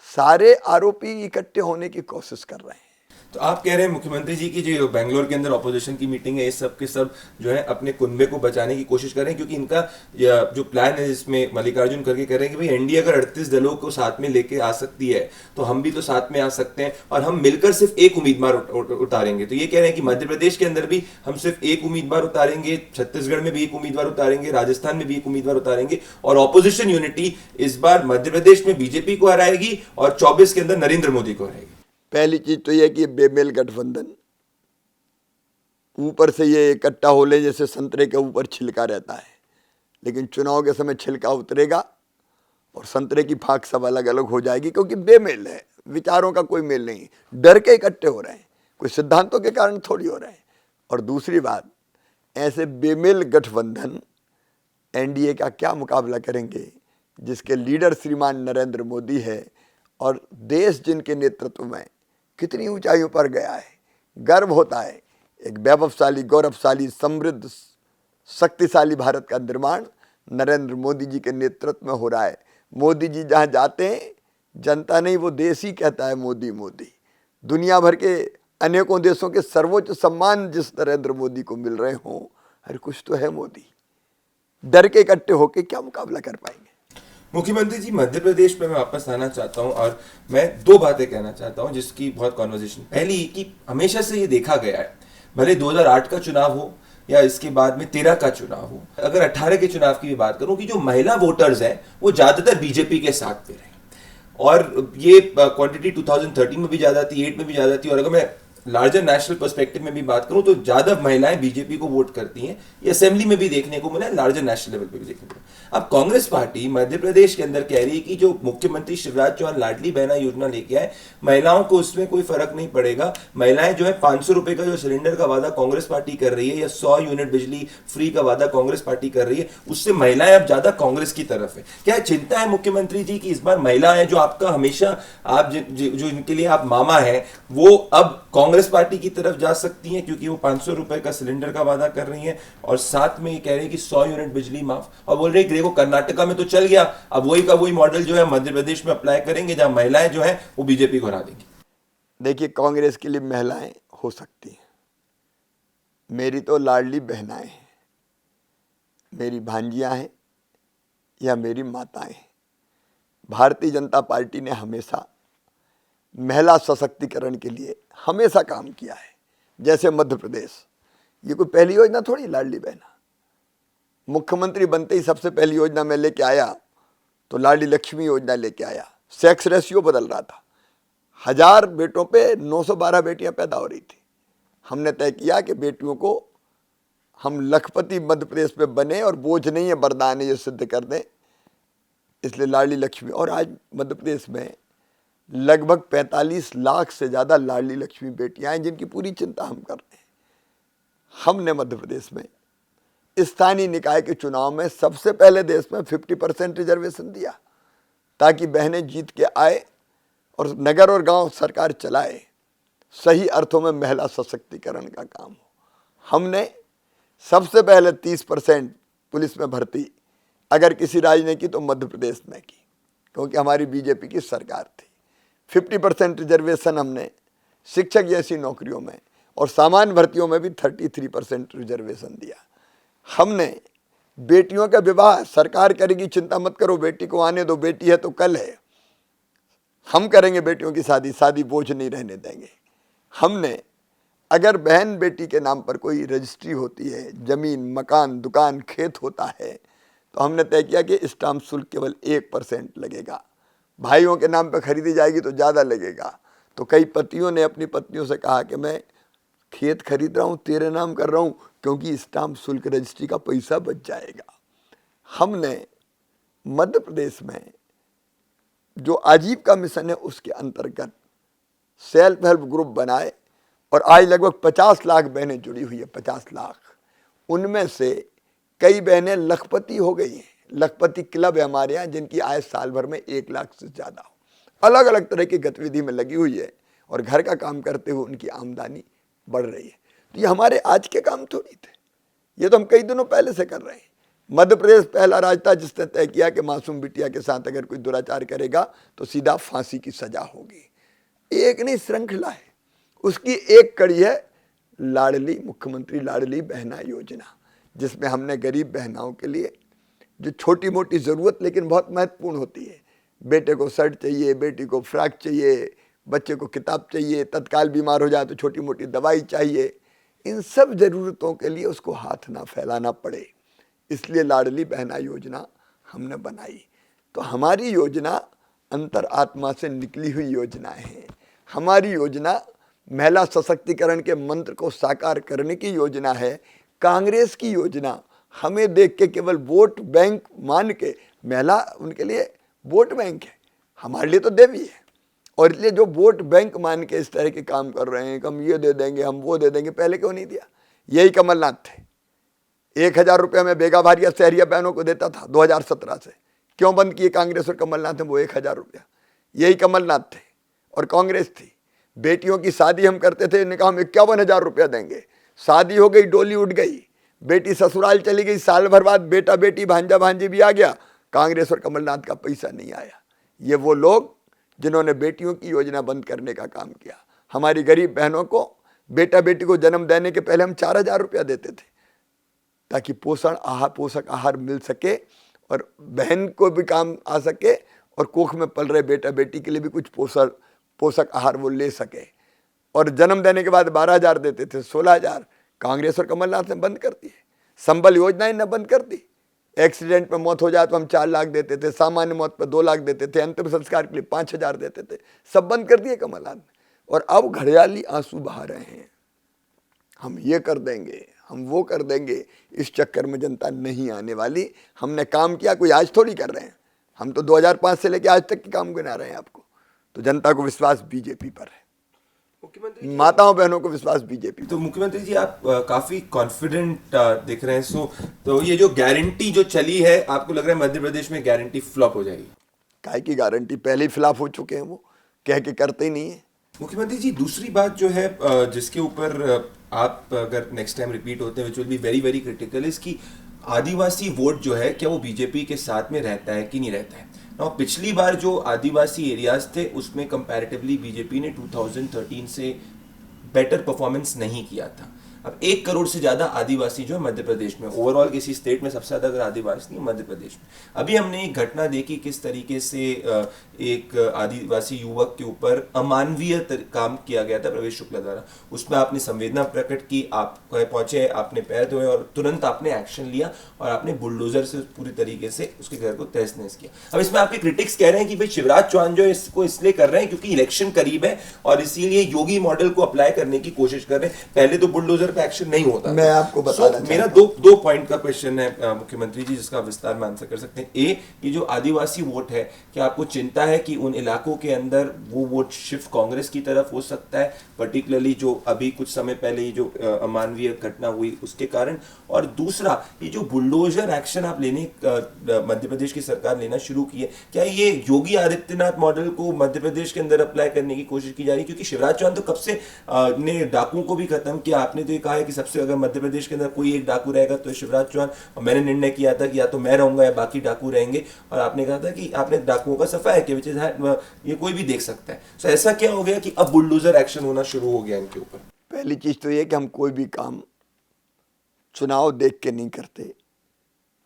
सारे आरोपी इकट्ठे होने की कोशिश कर रहे हैं। तो आप कह रहे हैं मुख्यमंत्री जी की जो बेंगलोर के अंदर ऑपोजिशन की मीटिंग है, ये सब के सब जो है अपने कुनबे को बचाने की कोशिश कर रहे हैं, क्योंकि इनका जो प्लान है जिसमें मल्लिकार्जुन करके कह रहे हैं कि भाई एनडीए अगर 38 दलों को साथ में लेके आ सकती है तो हम भी तो साथ में आ सकते हैं, और हम मिलकर सिर्फ एक उम्मीदवार उतारेंगे। तो ये कह रहे हैं कि मध्य प्रदेश के अंदर भी हम सिर्फ एक उम्मीदवार उतारेंगे, छत्तीसगढ़ में भी एक उम्मीदवार उतारेंगे, राजस्थान में भी एक उम्मीदवार उतारेंगे, और ऑपोजिशन यूनिटी इस बार मध्य प्रदेश में बीजेपी को हराएगी और 24 के अंदर नरेंद्र मोदी को हराएगी। पहली चीज तो यह कि बेमेल गठबंधन, ऊपर से ये इकट्ठा हो ले जैसे संतरे के ऊपर छिलका रहता है, लेकिन चुनाव के समय छिलका उतरेगा और संतरे की फाक सब अलग अलग हो जाएगी, क्योंकि बेमेल है, विचारों का कोई मेल नहीं, डर के इकट्ठे हो रहे हैं, कोई सिद्धांतों के कारण थोड़ी हो रहे हैं। और दूसरी बात, ऐसे बेमेल गठबंधन एनडीए का क्या मुकाबला करेंगे, जिसके लीडर श्रीमान नरेंद्र मोदी है, और देश जिनके नेतृत्व में कितनी ऊंचाइयों पर गया है। गर्व होता है, एक वैभवशाली, गौरवशाली, समृद्ध, शक्तिशाली भारत का निर्माण नरेंद्र मोदी जी के नेतृत्व में हो रहा है। मोदी जी जहाँ जाते हैं, जनता नहीं वो देश ही कहता है मोदी मोदी। दुनिया भर के अनेकों देशों के सर्वोच्च सम्मान जिस नरेंद्र मोदी को मिल रहे हों, अरे कुछ तो है मोदी। डर के इकट्ठे होके क्या मुकाबला कर पाएंगे? मुख्यमंत्री जी, मध्य प्रदेश पे मैं वापस आना चाहता हूं, और मैं दो बातें कहना चाहता हूं जिसकी बहुत कॉन्वर्सेशन। पहली कि हमेशा से ये देखा गया है, भले 2008 का चुनाव हो या इसके बाद में 13 का चुनाव हो, अगर 18 के चुनाव की भी बात करूं, कि जो महिला वोटर्स हैं वो ज्यादातर बीजेपी के साथ में रहे, और ये क्वांटिटी 2013 में भी ज्यादा थी, 8 में भी ज्यादा थी, और अगर मैं लार्जर नेशनल पर्सपेक्टिव में भी बात करूं तो ज्यादा महिलाएं बीजेपी को वोट करती हैं, ये असेंबली में भी देखने को मिला है, लार्जर नेशनल लेवल पे भी देखने को मिला। अब कांग्रेस पार्टी मध्य प्रदेश के अंदर कह रही है कि जो मुख्यमंत्री शिवराज चौहान लाडली बहना योजना लेके आए, महिलाओं को उसमें कोई फर्क नहीं पड़ेगा। महिलाएं जो है 500 रुपए का जो सिलेंडर का वादा कांग्रेस पार्टी कर रही है, या 100 यूनिट बिजली फ्री का वादा कांग्रेस पार्टी कर रही है, उससे महिलाएं अब ज्यादा कांग्रेस की तरफ है। क्या चिंता है मुख्यमंत्री जी की इस बार महिलाएं जो आपका हमेशा आप जो इनके लिए आप मामा है, वो अब कांग्रेस पार्टी की तरफ जा सकती हैं, क्योंकि वो 500 रुपए का सिलेंडर का वादा कर रही हैं और साथ में ये कह रही है कि 100 यूनिट बिजली माफ, और बोल रही है वो कर्नाटका में तो चल गया, अब वही का वही मॉडल जो है मध्य प्रदेश में अप्लाई करेंगे, जहां महिलाएं जो है वो बीजेपी को हरा देंगी। देखिए, कांग्रेस के लिए महिलाएं हो सकती हैं, मेरी तो लाडली बहनाएं हैं, मेरी भांजियां हैं या मेरी माताएं हैं। भारतीय जनता पार्टी ने हमेशा महिला सशक्तिकरण के लिए हमेशा काम किया है। जैसे मध्य प्रदेश, ये कोई पहली योजना थोड़ी लाडली बहना, मुख्यमंत्री बनते ही सबसे पहली योजना मैं लेके आया तो लाडली लक्ष्मी योजना लेके आया। सेक्स रेशियो बदल रहा था, 1000 बेटों पे 912 बेटियां पैदा हो रही थी। हमने तय किया कि बेटियों को हम लखपति मध्य प्रदेश में बने और बोझ नहीं है, वरदान है, ये सिद्ध कर दें, इसलिए लाडली लक्ष्मी। और आज मध्य प्रदेश में लगभग 45 लाख से ज़्यादा लाडली लक्ष्मी बेटियां हैं, जिनकी पूरी चिंता हम कर रहे हैं। हमने मध्य प्रदेश में स्थानीय निकाय के चुनाव में सबसे पहले देश में 50% रिजर्वेशन दिया, ताकि बहनें जीत के आए और नगर और गांव सरकार चलाए। सही अर्थों में महिला सशक्तिकरण का काम हो। हमने सबसे पहले 30% पुलिस में भर्ती अगर किसी राज्य ने की तो मध्य प्रदेश ने की, क्योंकि हमारी बीजेपी की सरकार थी। 50% रिजर्वेशन हमने शिक्षक जैसी नौकरियों में और सामान्य भर्तियों में भी 33% रिजर्वेशन दिया। हमने बेटियों का विवाह सरकार करेगी, चिंता मत करो, बेटी को आने दो, बेटी है तो कल है, हम करेंगे बेटियों की शादी, शादी बोझ नहीं रहने देंगे। हमने अगर बहन बेटी के नाम पर कोई रजिस्ट्री होती है, जमीन मकान दुकान खेत होता है, तो हमने तय किया कि स्टाम्प शुल्क केवल 1% लगेगा। भाइयों के नाम पर खरीदी जाएगी तो ज़्यादा लगेगा। तो कई पतियों ने अपनी पत्नियों से कहा कि मैं खेत खरीद रहा हूँ, तेरे नाम कर रहा हूँ, क्योंकि स्टाम्प शुल्क रजिस्ट्री का पैसा बच जाएगा। हमने मध्य प्रदेश में जो आजीविका मिशन है उसके अंतर्गत सेल्फ हेल्प ग्रुप बनाए और आज लगभग 50 लाख बहनें जुड़ी हुई है। 50 लाख, उनमें से कई बहनें लखपति हो गई हैं। लखपति क्लब है हमारे यहाँ, जिनकी आय साल भर में 1 लाख से ज़्यादा हो। अलग अलग तरह की गतिविधि में लगी हुई है और घर का काम करते हुए उनकी आमदनी बढ़ रही है। तो ये हमारे आज के काम थोड़ी थे, ये तो हम कई दिनों पहले से कर रहे हैं। मध्य प्रदेश पहला राज्य था जिसने तय किया कि मासूम बिटिया के साथ अगर कोई दुराचार करेगा तो सीधा फांसी की सजा होगी। एक नहीं, श्रृंखला है, उसकी एक कड़ी है लाडली मुख्यमंत्री लाडली बहना योजना, जिसमें हमने गरीब बहनाओं के लिए जो छोटी मोटी ज़रूरत लेकिन बहुत महत्वपूर्ण होती है, बेटे को शर्ट चाहिए, बेटी को फ्रॉक चाहिए, बच्चे को किताब चाहिए, तत्काल बीमार हो जाए तो छोटी मोटी दवाई चाहिए, इन सब ज़रूरतों के लिए उसको हाथ ना फैलाना पड़े, इसलिए लाडली बहना योजना हमने बनाई। तो हमारी योजना अंतर आत्मा से निकली हुई योजनाएं हैं। हमारी योजना महिला सशक्तिकरण के मंत्र को साकार करने की योजना है। कांग्रेस की योजना हमें देख के केवल वोट बैंक मान के, महिला उनके लिए वोट बैंक है, हमारे लिए तो देवी है, और इसलिए जो वोट बैंक मान के इस तरह के काम कर रहे हैं कि हम ये दे देंगे, हम वो दे देंगे, पहले क्यों नहीं दिया? यही कमलनाथ थे। 1000 रुपये में बेगा भारिया शहरिया बहनों को देता था 2017 से, क्यों बंद किए कांग्रेस और कमलनाथ ने वो 1000 रुपया? यही कमलनाथ थे और कांग्रेस थी। बेटियों की शादी हम करते थे, इन्होंने कहा हम 51,000 रुपया देंगे, शादी हो गई, डोली उठ गई, बेटी ससुराल चली गई, साल भर बाद बेटा बेटी भांजा भांजी भी आ गया, कांग्रेस और कमलनाथ का पैसा नहीं आया। ये वो लोग जिन्होंने बेटियों की योजना बंद करने का काम किया। हमारी गरीब बहनों को बेटा बेटी को जन्म देने के पहले हम 4000 रुपया देते थे, ताकि पोषक आहार मिल सके और बहन को भी काम आ सके और कोख में पल रहे बेटा बेटी के लिए भी कुछ पोषक आहार वो ले सके। और जन्म देने के बाद 12,000 देते थे, 16,000 कांग्रेस और कमलनाथ ने बंद कर दिए। संबल योजना इन्हें बंद कर दी। एक्सीडेंट में मौत हो जाए तो हम 4 लाख देते थे, सामान्य मौत पर 2 लाख देते थे, अंतिम संस्कार के लिए 5,000 देते थे, सब बंद कर दिए कमलनाथ ने। और अब घड़ियाली आंसू बहा रहे हैं, हम ये कर देंगे, हम वो कर देंगे। इस चक्कर में जनता नहीं आने वाली। हमने काम किया, कोई आज थोड़ी कर रहे हैं, हम तो 2005 से लेकर आज तक के काम गिना रहे हैं आपको। तो जनता को विश्वास बीजेपी पर है, मुख्यमंत्री माताओं बहनों को विश्वास बीजेपी। तो मुख्यमंत्री जी आप काफी कॉन्फिडेंट दिख रहे हैं। तो ये जो गारंटी जो चली है, आपको लग रहा है मध्य प्रदेश में गारंटी फ्लॉप हो जाएगी? काहे की गारंटी, पहले ही खिलाफ हो चुके हैं, वो कह के करते ही नहीं है। मुख्यमंत्री जी दूसरी बात जो है जिसके ऊपर आप अगर नेक्स्ट टाइम रिपीट होते हैं which will be very very critical, इसकी आदिवासी वोट जो है क्या वो बीजेपी के साथ में रहता है कि नहीं रहता है? और पिछली बार जो आदिवासी एरियाज थे उसमें कंपैरेटिवली बीजेपी ने 2013 से बेटर परफॉर्मेंस नहीं किया था। अब 1 करोड़ से ज्यादा आदिवासी जो है मध्य प्रदेश में, ओवरऑल किसी स्टेट में सबसे ज्यादा अगर आदिवासी नहीं मध्य प्रदेश में। अभी हमने एक घटना देखी किस तरीके से एक आदिवासी युवक के ऊपर अमानवीय काम किया गया था प्रवेश शुक्ला द्वारा। उसमें आपने संवेदना प्रकट की, आप पहुंचे, आपने पैर धोए और तुरंत आपने एक्शन लिया और आपने बुलडोजर से पूरी तरीके से उसके घर को तहस नहस किया। अब इसमें आपके क्रिटिक्स कह रहे हैं कि भाई शिवराज चौहान जो इसको इसलिए कर रहे हैं क्योंकि इलेक्शन करीब है और इसीलिए योगी मॉडल को अप्लाई करने की कोशिश कर रहे हैं। पहले तो बुलडोजर पे एक्शन नहीं होता। मैं आपको बताना मेरा दो पॉइंट का क्वेश्चन है मुख्यमंत्री जी, जिसका विस्तार में आंसर कर सकते हैं। ए, ये जो आदिवासी वोट है, क्या आपको चिंता है कि उन इलाकों के अंदर वो वोट शिफ्ट कांग्रेस की तरफ हो सकता है, पर्टिकुलरली जो अभी कुछ समय पहले ये जो अमानवीय घटना हुई उसके कारण? और दूसरा, ये जो बुलडोजर एक्शन आप लेने मध्य प्रदेश की सरकार लेना शुरू की है, क्या ये योगी आदित्यनाथ मॉडल को मध्य प्रदेश के अंदर अप्लाई करने की कोशिश की जा रही है? क्योंकि शिवराज चौहान तो कब से ने डाकुओं को भी खत्म किया। आपने तो ये कहा है कि सबसे अगर मध्य प्रदेश के अंदर कोई एक डाकू रहेगा तो शिवराज चौहान, और मैंने निर्णय किया था कि या तो मैं रहूंगा या बाकी डाकू रहेंगे, और आपने कहा था कि आपने डाकुओं का सफाया किया, ये कोई भी देख सकता है। तो ऐसा क्या हो गया कि अब बुलडोजर एक्शन होना शुरू हो गया इनके ऊपर? पहली चीज तो ये कि हम कोई भी काम चुनाव देख के नहीं करते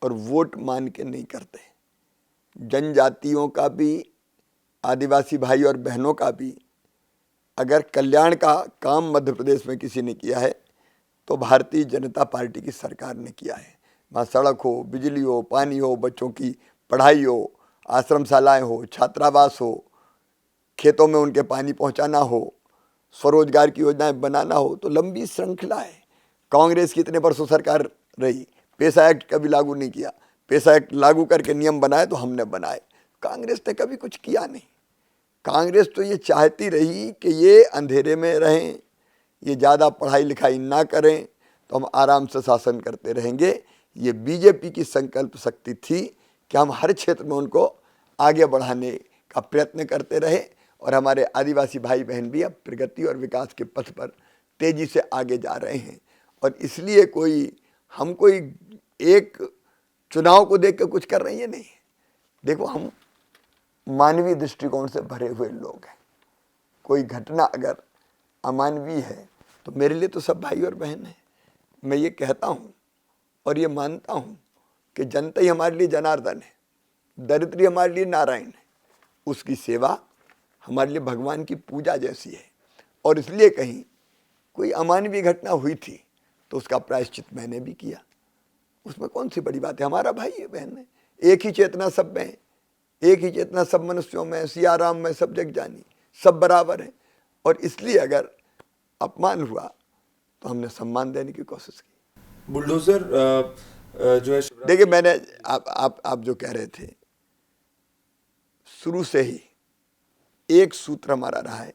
और वोट मान के नहीं करते। जनजातियों का भी, आदिवासी भाई और बहनों का भी अगर कल्याण का काम मध्य प्रदेश में किसी ने किया है तो भारतीय जनता पार्टी की सरकार ने किया है। वहाँ सड़क हो, बिजली हो, पानी हो, बच्चों की पढ़ाई हो, आश्रमशालाएं हो, छात्रावास हो, खेतों में उनके पानी पहुँचाना हो, स्वरोजगार की योजनाएं बनाना हो, तो लंबी श्रृंखला है। कांग्रेस की इतने वर्षों सरकार रही, पैसा एक्ट कभी लागू नहीं किया। पैसा एक्ट लागू करके नियम बनाए तो हमने बनाए, कांग्रेस ने कभी कुछ किया नहीं। कांग्रेस तो ये चाहती रही कि ये अंधेरे में रहें, ये ज़्यादा पढ़ाई लिखाई ना करें, तो हम आराम से शासन करते रहेंगे। ये बीजेपी की संकल्प शक्ति थी कि हम हर क्षेत्र में उनको आगे बढ़ाने का प्रयत्न करते रहे, और हमारे आदिवासी भाई बहन भी अब प्रगति और विकास के पथ पर तेज़ी से आगे जा रहे हैं। और इसलिए हम कोई एक चुनाव को देख के कुछ कर रहे हैं नहीं। देखो, हम मानवीय दृष्टिकोण से भरे हुए लोग हैं। कोई घटना अगर अमानवीय है तो मेरे लिए तो सब भाई और बहन हैं। मैं ये कहता हूँ और ये मानता हूँ कि जनता ही हमारे लिए जनार्दन है, दरिद्री हमारे लिए नारायण है, उसकी सेवा हमारे लिए भगवान की पूजा जैसी है। और इसलिए कहीं कोई अमानवीय घटना हुई थी तो उसका प्रायश्चित मैंने भी किया। उसमें कौन सी बड़ी बात है, हमारा भाई है, बहन है, एक ही चेतना सब में है, एक ही चेतना सब मनुष्यों में, सिया राम में सब जग जानी, सब बराबर है। और इसलिए अगर अपमान हुआ तो हमने सम्मान देने की कोशिश की। बुलडोजर जो है, देखिए, मैंने आप जो कह रहे थे, शुरू से ही एक सूत्र हमारा रहा है,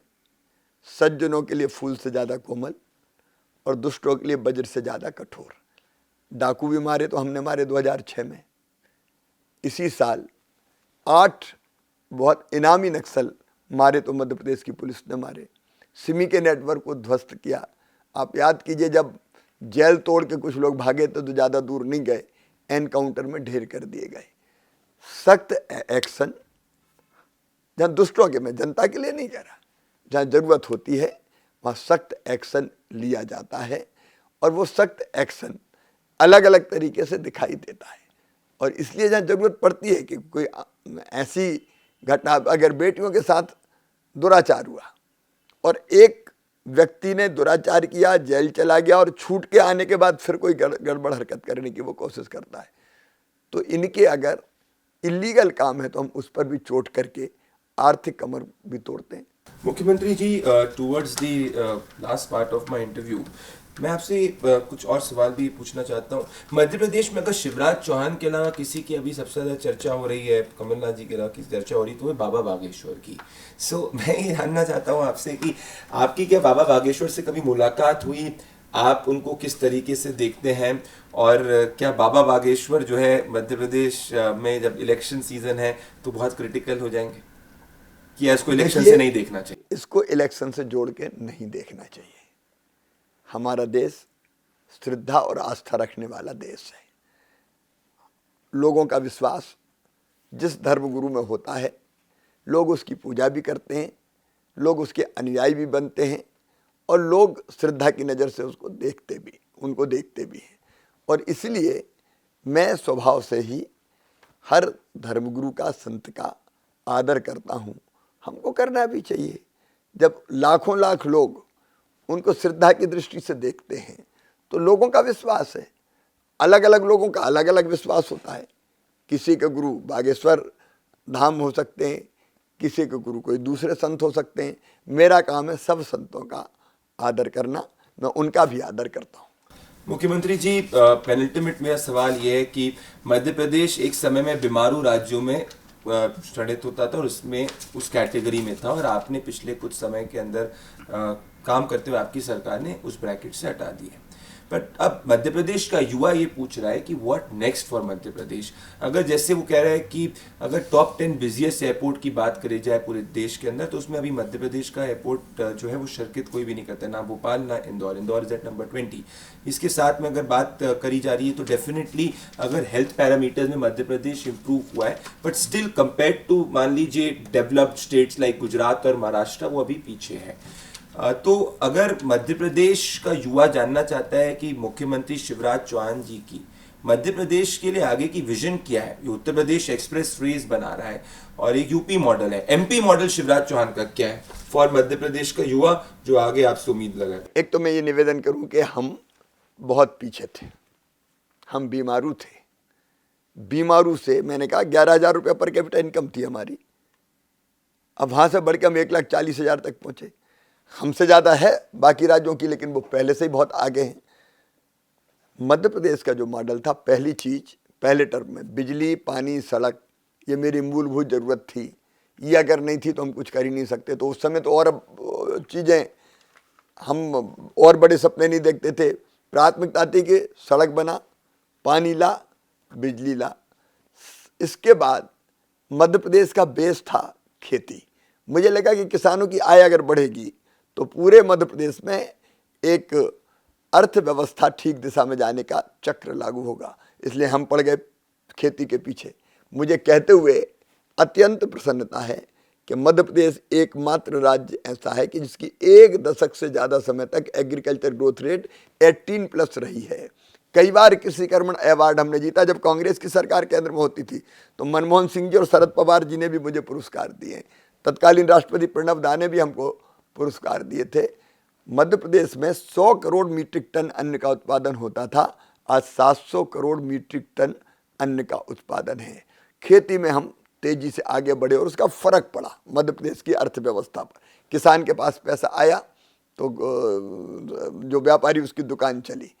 सज्जनों के लिए फूल से ज़्यादा कोमल और दुष्टों के लिए वज्र से ज़्यादा कठोर। डाकू भी मारे तो हमने मारे 2006 में। इसी साल 8 बहुत इनामी नक्सल मारे तो मध्य प्रदेश की पुलिस ने मारे। सिमी के नेटवर्क को ध्वस्त किया। आप याद कीजिए, जब जेल तोड़ के कुछ लोग भागे तो ज़्यादा दूर नहीं गए, एनकाउंटर में ढेर कर दिए गए। सख्त एक्शन जहाँ दुष्टों के, मैं जनता के लिए नहीं कह रहा, जहाँ ज़रूरत होती है वहाँ सख्त एक्शन लिया जाता है। और वो सख्त एक्शन अलग अलग तरीके से दिखाई देता है। और इसलिए जहाँ ज़रूरत पड़ती है कि कोई ऐसी घटना, अगर बेटियों के साथ दुराचार हुआ और एक व्यक्ति ने दुराचार किया, जेल चला गया और छूट के आने के बाद फिर कोई गड़बड़ हरकत करने की वो कोशिश करता है, तो इनके अगर इलीगल काम है तो हम उस पर भी चोट करके आर्थिक कमर भी तोड़ते हैं। मुख्यमंत्री जी, towards the last part of my interview मैं आपसे कुछ और सवाल भी पूछना चाहता हूँ। मध्य प्रदेश में अगर शिवराज चौहान के अलावा किसी की अभी सबसे ज़्यादा चर्चा हो रही है, कमलनाथ जी के अलावा किसी चर्चा हो रही तो वो बाबा बागेश्वर की। मैं ये जानना चाहता हूँ आपसे कि आपकी क्या बाबा बागेश्वर से कभी मुलाकात हुई? आप उनको किस तरीके से देखते हैं? और क्या बाबा बागेश्वर जो है मध्य प्रदेश में जब इलेक्शन सीजन है तो बहुत क्रिटिकल हो जाएंगे, कि इसको इलेक्शन से नहीं देखना चाहिए? इसको इलेक्शन से जोड़ के नहीं देखना चाहिए। हमारा देश श्रद्धा और आस्था रखने वाला देश है। लोगों का विश्वास जिस धर्मगुरु में होता है, लोग उसकी पूजा भी करते हैं, लोग उसके अनुयायी भी बनते हैं और लोग श्रद्धा की नज़र से उनको देखते भी हैं। और इसलिए मैं स्वभाव से ही हर धर्मगुरु का, संत का आदर करता हूँ। हमको करना भी चाहिए। जब लाखों लाख लोग उनको श्रद्धा की दृष्टि से देखते हैं तो लोगों का विश्वास है। अलग अलग लोगों का अलग अलग विश्वास होता है। किसी के गुरु बागेश्वर धाम हो सकते हैं, किसी के गुरु कोई दूसरे संत हो सकते हैं। मेरा काम है सब संतों का आदर करना, मैं उनका भी आदर करता हूँ। मुख्यमंत्री जी, पेनल्टिमेट मेरा सवाल ये है कि मध्य प्रदेश एक समय में बीमारू राज्यों में श्रेणित होता था और उसमें उस कैटेगरी में था, और आपने पिछले कुछ समय के अंदर काम करते हुए आपकी सरकार ने उस ब्रैकेट से हटा दिया। बट अब मध्य प्रदेश का युवा ये पूछ रहा है कि what next for Madhya Pradesh. अगर जैसे वो कह रहा है कि अगर टॉप 10 बिजिएस्ट एयरपोर्ट की बात करी जाए पूरे देश के अंदर, तो उसमें अभी मध्य प्रदेश का एयरपोर्ट जो है वो शर्कित कोई भी नहीं करता, ना भोपाल ना Indore. Indore is at number 20। इसके साथ में अगर बात करी जा रही है तो डेफिनेटली अगर हेल्थ पैरामीटर्स में मध्य प्रदेश इंप्रूव हुआ है, बट स्टिल कंपेयर्ड टू मान लीजिए डेवलप्ड स्टेट्स लाइक गुजरात और महाराष्ट्र, वो अभी पीछे है। तो अगर मध्य प्रदेश का युवा जानना चाहता है कि मुख्यमंत्री शिवराज चौहान जी की मध्य प्रदेश के लिए आगे की विजन क्या है, ये उत्तर प्रदेश एक्सप्रेस वेज बना रहा है और एक यूपी मॉडल है, एमपी मॉडल शिवराज चौहान का क्या है फॉर मध्य प्रदेश का युवा जो आगे आपसे उम्मीद लगाए? एक तो मैं ये निवेदन करूं कि हम बहुत पीछे थे, हम बीमारू थे। बीमारू से मैंने कहा 11,000 रुपये पर कैपिटा इनकम थी हमारी, अब वहाँ से बढ़ के हम 1,40,000 तक पहुँचे। हमसे ज़्यादा है बाकी राज्यों की, लेकिन वो पहले से ही बहुत आगे हैं। मध्य प्रदेश का जो मॉडल था, पहली चीज़ पहले टर्म में बिजली, पानी, सड़क, ये मेरी मूलभूत ज़रूरत थी। ये अगर नहीं थी तो हम कुछ कर ही नहीं सकते। तो उस समय तो और चीज़ें हम और बड़े सपने नहीं देखते थे। प्राथमिकता थी कि सड़क बना, पानी ला, बिजली ला। इसके बाद मध्य प्रदेश का बेस था खेती। मुझे लगा कि किसानों की आय अगर बढ़ेगी तो पूरे मध्य प्रदेश में एक अर्थव्यवस्था ठीक दिशा में जाने का चक्र लागू होगा। इसलिए हम पड़ गए खेती के पीछे। मुझे कहते हुए अत्यंत प्रसन्नता है कि मध्य प्रदेश एकमात्र राज्य ऐसा है कि जिसकी 1 दशक से ज़्यादा समय तक एग्रीकल्चर ग्रोथ रेट 18+ रही है। कई बार कृषि कर्मण अवार्ड हमने जीता। जब कांग्रेस की सरकार केंद्र में होती थी तो मनमोहन सिंह जी और शरद पवार जी ने भी मुझे पुरस्कार दिए। तत्कालीन राष्ट्रपति प्रणब दा ने भी हमको पुरस्कार दिए थे। मध्य प्रदेश में 100 करोड़ मीट्रिक टन अन्न का उत्पादन होता था, आज 700 करोड़ मीट्रिक टन अन्न का उत्पादन है। खेती में हम तेजी से आगे बढ़े और उसका फर्क पड़ा मध्य प्रदेश की अर्थव्यवस्था पर। किसान के पास पैसा आया तो जो व्यापारी, उसकी दुकान चली,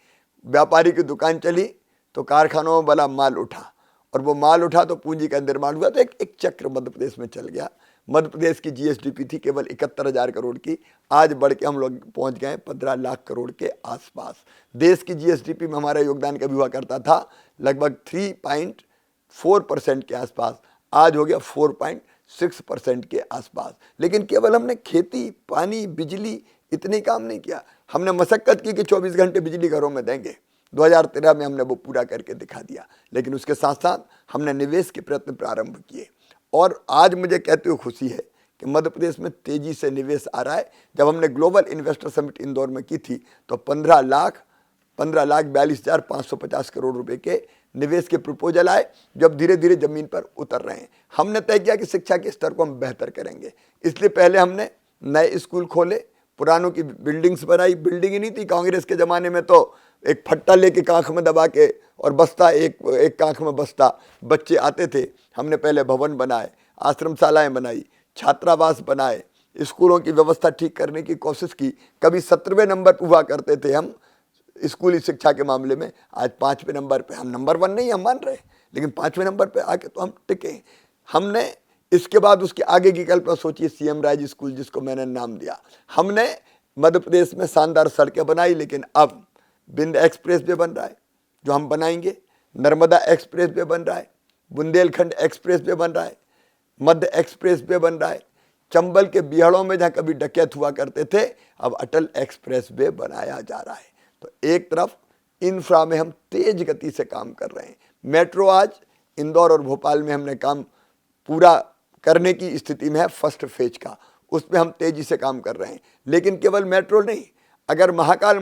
व्यापारी की दुकान चली तो कारखानों में बड़ा माल उठा, और वो माल उठा तो पूंजी का निर्माण हुआ। तो एक चक्र मध्य प्रदेश में चल गया। मध्य प्रदेश की जीएसडीपी थी केवल 71,000 करोड़ की, आज बढ़ के हम लोग पहुंच गए 15 लाख करोड़ के आसपास। देश की जीएसडीपी में हमारा योगदान कभी हुआ करता था लगभग 3.4% के आसपास, आज हो गया 4.6% के आसपास। लेकिन केवल हमने खेती, पानी, बिजली इतने काम नहीं किया। हमने मशक्कत की कि 24 घंटे बिजली घरों में देंगे। 2013 में हमने वो पूरा करके दिखा दिया। लेकिन उसके साथ साथ हमने निवेश के प्रयत्न प्रारंभ किए, और आज मुझे कहते हुए खुशी है कि मध्य प्रदेश में तेजी से निवेश आ रहा है। जब हमने ग्लोबल इन्वेस्टर समिट इंदौर में की थी तो 15,42,550 करोड़ रुपए के निवेश के प्रपोजल आए, जब धीरे धीरे जमीन पर उतर रहे हैं। हमने तय किया कि शिक्षा के स्तर को हम बेहतर करेंगे, इसलिए पहले हमने नए स्कूल खोले, पुरानों की बिल्डिंग्स बनाई। बिल्डिंग ही नहीं थी कांग्रेस के ज़माने में, तो एक फट्टा लेके कांख में दबा के और बस्ता, एक कांख में बस्ता, बच्चे आते थे। हमने पहले भवन बनाए, आश्रमशालाएं बनाई, छात्रावास बनाए, स्कूलों की व्यवस्था ठीक करने की कोशिश की। कभी 17वें नंबर पर हुआ करते थे हम स्कूली शिक्षा के मामले में, आज 5वें नंबर पे। हम नंबर 1 नहीं हम मान रहे, लेकिन 5वें नंबर पे आके तो हम टिके। हमने इसके बाद उसके आगे की कल्पना सोचिए, सीएम राज स्कूल जिसको मैंने नाम दिया। हमने मध्य प्रदेश में शानदार सड़कें बनाई, लेकिन अब विंध्य एक्सप्रेस वे बन रहा है जो हम बनाएंगे, नर्मदा एक्सप्रेस वे बन रहा है, बुंदेलखंड एक्सप्रेस वे बन रहा है, मध्य एक्सप्रेस वे बन रहा है। चंबल के बिहड़ों में जहाँ कभी डकैत हुआ करते थे, अब अटल एक्सप्रेस वे बनाया जा रहा है। तो एक तरफ इंफ्रा में हम तेज गति से काम कर रहे हैं। मेट्रो आज इंदौर और भोपाल में हमने काम पूरा करने की स्थिति में है, फर्स्ट फेज का, उसमें हम तेजी से काम कर रहे हैं। लेकिन केवल मेट्रो नहीं, अगर महाकाल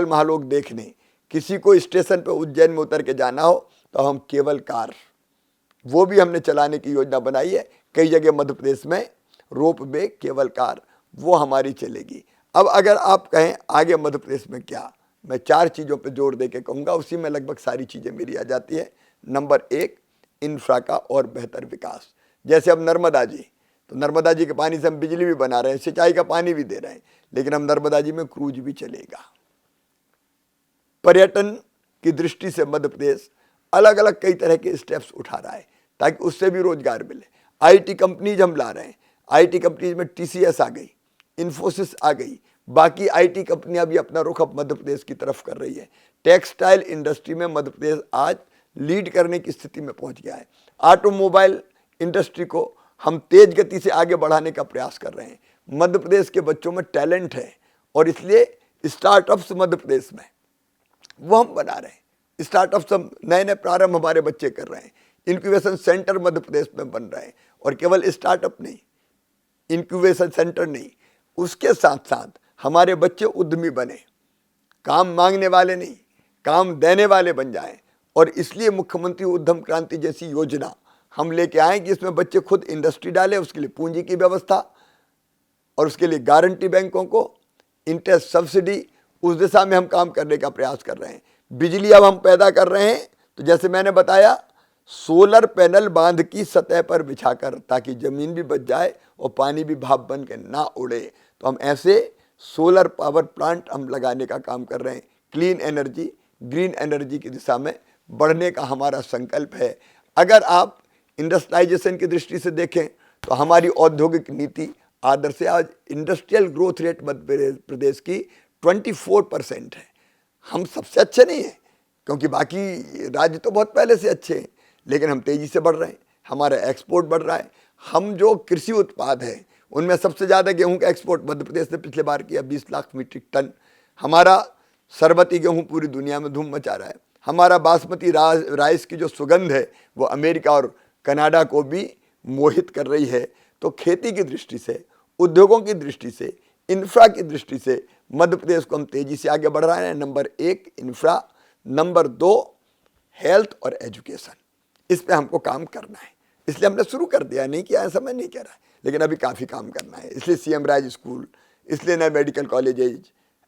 महालोक देखने किसी को स्टेशन पे उज्जैन में उतर के जाना हो तो हम केबल कार, वो भी हमने चलाने की योजना बनाई है। कई जगह मध्य प्रदेश में रोप वे केबल कार वो हमारी चलेगी। अब अगर आप कहें आगे मध्य प्रदेश में क्या, मैं 4 चीज़ों पे जोर दे के कहूँगा, उसी में लगभग सारी चीज़ें मेरी आ जाती है। नंबर 1, इंफ्रा का और बेहतर विकास। जैसे अब नर्मदा जी, तो नर्मदा जी के पानी से हम बिजली भी बना रहे हैं, सिंचाई का पानी भी दे रहे हैं, लेकिन हम नर्मदा जी में क्रूज भी चलेगा। पर्यटन की दृष्टि से मध्य प्रदेश अलग अलग कई तरह के स्टेप्स उठा रहा है ताकि उससे भी रोजगार मिले। आईटी कंपनीज हम ला रहे हैं, आईटी कंपनीज में टीसीएस आ गई, इन्फोसिस आ गई, बाकी आईटी कंपनियां भी अपना रुख अब मध्य प्रदेश की तरफ कर रही है। टेक्सटाइल इंडस्ट्री में मध्य प्रदेश आज लीड करने की स्थिति में पहुंच गया है। ऑटोमोबाइल इंडस्ट्री को हम तेज गति से आगे बढ़ाने का प्रयास कर रहे हैं। मध्य प्रदेश के बच्चों में टैलेंट है और इसलिए स्टार्टअप्स मध्य प्रदेश में वो हम बना रहे हैं। स्टार्टअप्स हम नए प्रारंभ हमारे बच्चे कर रहे हैं। इंक्यूबेशन सेंटर मध्य प्रदेश में बन रहे हैं, और केवल स्टार्टअप नहीं, इंक्यूबेशन सेंटर नहीं, उसके साथ साथ हमारे बच्चे उद्यमी बने, काम मांगने वाले नहीं, काम देने वाले बन जाएं। और इसलिए मुख्यमंत्री उद्यम क्रांति जैसी योजना हम लेके आए कि इसमें बच्चे खुद इंडस्ट्री डालें, उसके लिए पूंजी की व्यवस्था और उसके लिए गारंटी बैंकों को, इंटरेस्ट सब्सिडी, उस दिशा में हम काम करने का प्रयास कर रहे हैं। बिजली अब हम पैदा कर रहे हैं, तो जैसे मैंने बताया, सोलर पैनल बांध की सतह पर बिछाकर, ताकि जमीन भी बच जाए और पानी भी भाप बन के ना उड़े, तो हम ऐसे सोलर पावर प्लांट हम लगाने का काम कर रहे हैं। क्लीन एनर्जी, ग्रीन एनर्जी की दिशा में बढ़ने का हमारा संकल्प है। अगर आप इंडस्ट्रियलाइजेशन की दृष्टि से देखें तो हमारी औद्योगिक नीति आदर्श है। आज industrial growth rate Madhya Pradesh की 24% है। हम सबसे अच्छे नहीं हैं, क्योंकि बाकी राज्य तो बहुत पहले से अच्छे हैं, लेकिन हम तेज़ी से बढ़ रहे हैं, हमारा एक्सपोर्ट बढ़ रहा है। हम जो कृषि उत्पाद हैं उनमें सबसे ज़्यादा गेहूं का एक्सपोर्ट मध्य प्रदेश ने पिछले बार किया, 20 लाख मीट्रिक टन। हमारा सरबती गेहूं पूरी दुनिया में धूम मचा रहा है। हमारा बासमती राइस की जो सुगंध है वो अमेरिका और कनाडा को भी मोहित कर रही है। तो खेती की दृष्टि से, उद्योगों की दृष्टि से, इंफ्रा की दृष्टि से मध्य प्रदेश को हम तेज़ी से आगे बढ़ रहे हैं। नंबर 1 इंफ्रा, नंबर 2 हेल्थ और एजुकेशन, इस पे हमको काम करना है। इसलिए हमने शुरू कर दिया, नहीं किया ऐसा मैं नहीं कह रहा, लेकिन अभी काफ़ी काम करना है। इसलिए सीएम राज स्कूल, इसलिए नए मेडिकल कॉलेजेज,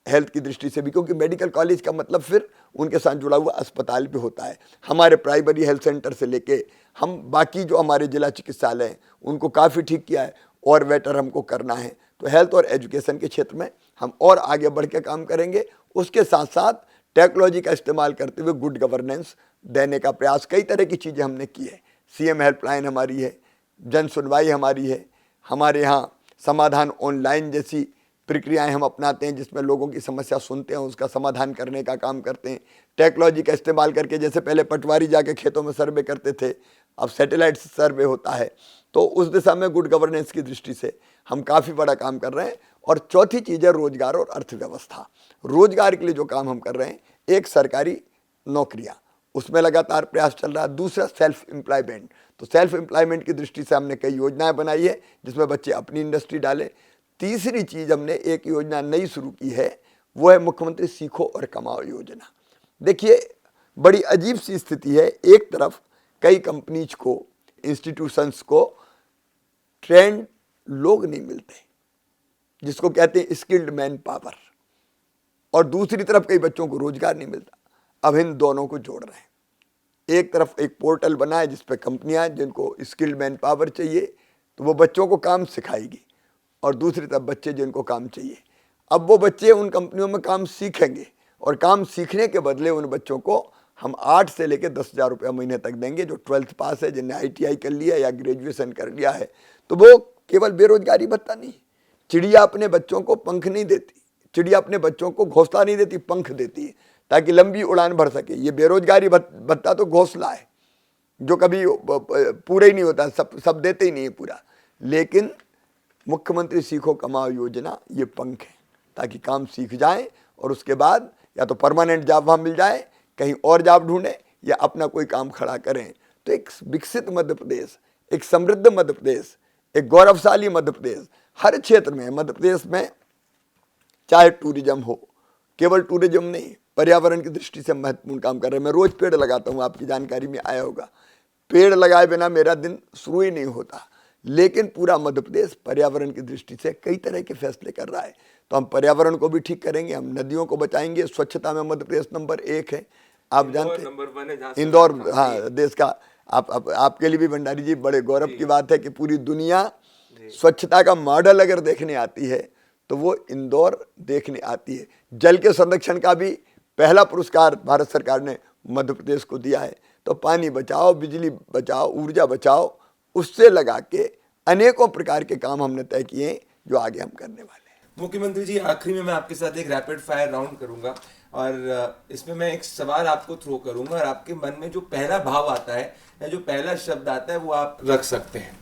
हेल्थ की दृष्टि से भी, क्योंकि मेडिकल कॉलेज का मतलब फिर उनके साथ जुड़ा हुआ अस्पताल भी होता है। हमारे प्राइमरी हेल्थ सेंटर से लेके हम बाकी जो हमारे जिला चिकित्सालय हैं उनको काफ़ी ठीक किया है, और बेटर हमको करना है। तो हेल्थ और एजुकेशन के क्षेत्र में हम और आगे बढ़ के काम करेंगे। उसके साथ साथ टेक्नोलॉजी का इस्तेमाल करते हुए गुड गवर्नेंस देने का प्रयास, कई तरह की चीज़ें हमने की है। सीएम हेल्पलाइन हमारी है, जन सुनवाई हमारी है, हमारे यहाँ समाधान ऑनलाइन जैसी प्रक्रियाएं हम अपनाते हैं, जिसमें लोगों की समस्या सुनते हैं, उसका समाधान करने का काम करते हैं। टेक्नोलॉजी का इस्तेमाल करके, जैसे पहले पटवारी जाके खेतों में सर्वे करते थे, अब सैटेलाइट सर्वे होता है। तो उस दिशा में गुड गवर्नेंस की दृष्टि से हम काफ़ी बड़ा काम कर रहे हैं। और चौथी चीज़ है रोजगार और अर्थव्यवस्था। रोजगार के लिए जो काम हम कर रहे हैं, एक सरकारी नौकरियाँ, उसमें लगातार प्रयास चल रहा है। दूसरा सेल्फ एम्प्लॉयमेंट, तो सेल्फ एम्प्लॉयमेंट की दृष्टि से हमने कई योजनाएं बनाई है जिसमें बच्चे अपनी इंडस्ट्री डालें। तीसरी चीज़ हमने एक योजना नई शुरू की है, वो है मुख्यमंत्री सीखो और कमाओ योजना। देखिए बड़ी अजीब सी स्थिति है, एक तरफ कई कंपनीज को, इंस्टीट्यूशंस को ट्रेंड लोग नहीं मिलते, जिसको कहते हैं स्किल्ड मैन पावर, और दूसरी तरफ कई बच्चों को रोजगार नहीं मिलता। अब इन दोनों को जोड़ रहे हैं। एक तरफ एक पोर्टल बना है जिस पे कंपनियां जिनको स्किल्ड मैन पावर चाहिए तो वो बच्चों को काम सिखाएगी, और दूसरी तरफ बच्चे जिनको काम चाहिए। अब वो बच्चे उन कंपनियों में काम सीखेंगे और काम सीखने के बदले उन बच्चों को हम 8 से लेकर 10,000 रुपया महीने तक देंगे। जो 12th पास है, जिनने ITI कर लिया या ग्रेजुएशन कर लिया है, तो वो केवल बेरोजगारी भत्ता नहीं। चिड़िया अपने बच्चों को पंख नहीं देती, चिड़िया अपने बच्चों को घोंसला नहीं देती, पंख देती है ताकि लंबी उड़ान भर सके। ये बेरोजगारी भत्ता तो घोंसला है जो कभी पूरा ही नहीं होता, सब देते ही नहीं है पूरा। लेकिन मुख्यमंत्री सीखो कमाओ योजना ये पंख है ताकि काम सीख जाए और उसके बाद या तो परमानेंट जॉब वहाँ मिल जाए, कहीं और जॉब ढूंढें या अपना कोई काम खड़ा करें। तो एक विकसित मध्य प्रदेश, एक समृद्ध मध्य प्रदेश, एक गौरवशाली मध्य प्रदेश हर क्षेत्र में। मध्य प्रदेश में चाहे टूरिज्म हो, केवल टूरिज्म नहीं, पर्यावरण की दृष्टि से महत्वपूर्ण काम कर रहे हैं। मैं रोज पेड़ लगाता हूँ, आपकी जानकारी में आया होगा। पेड़ लगाए बिना मेरा दिन शुरू ही नहीं होता। लेकिन पूरा मध्य प्रदेश पर्यावरण की दृष्टि से कई तरह के फैसले कर रहा है। तो हम पर्यावरण को भी ठीक करेंगे, हम नदियों को बचाएंगे। स्वच्छता में मध्य प्रदेश नंबर 1 है, आप जानते हैं। इंदौर, हाँ, देश का आपके लिए भी भंडारी जी बड़े गौरव की बात है कि पूरी दुनिया स्वच्छता का मॉडल अगर देखने आती है तो वो इंदौर देखने आती है। जल के संरक्षण का भी पहला पुरस्कार भारत सरकार ने मध्य प्रदेश को दिया है। तो पानी बचाओ, बिजली बचाओ, ऊर्जा बचाओ, उससे लगा के अनेकों प्रकार के काम हमने तय किए हैं जो आगे हम करने वाले हैं। मुख्यमंत्री जी, आखिरी में मैं आपके साथ एक रैपिड फायर राउंड करूंगा और इसमें मैं एक सवाल आपको थ्रो करूंगा और आपके मन में जो पहला भाव आता है या जो पहला शब्द आता है वो आप रख सकते हैं।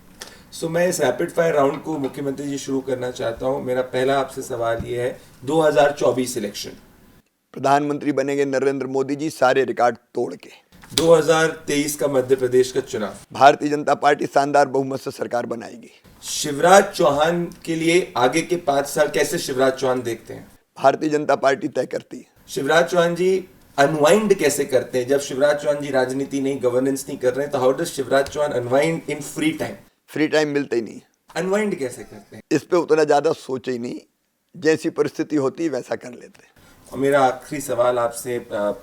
सो मैं इस रैपिड फायर राउंड को मुख्यमंत्री जी शुरू करना चाहता हूं। मेरा पहला आपसे सवाल ये है, 2024 इलेक्शन, प्रधानमंत्री बनेंगे नरेंद्र मोदी जी सारे रिकॉर्ड तोड़ के। 2023 का मध्य प्रदेश का चुनाव, भारतीय जनता पार्टी शानदार बहुमत से सरकार बनाएगी। शिवराज चौहान के लिए आगे के 5 साल कैसे शिवराज चौहान देखते हैं? भारतीय जनता पार्टी तय करती है। शिवराज चौहान जी अनवाइंड कैसे करते हैं? जब शिवराज चौहान जी राजनीति नहीं, गवर्नेंस नहीं कर रहे हैं, तो how does Shivraj Chouhan unwind in free time? Free time मिलता ही नहीं। अनवाइंड कैसे करते हैं? इस पे उतना ज्यादा सोचे ही नहीं, जैसी परिस्थिति होती है वैसा कर लेते हैं। और मेरा आखिरी सवाल आपसे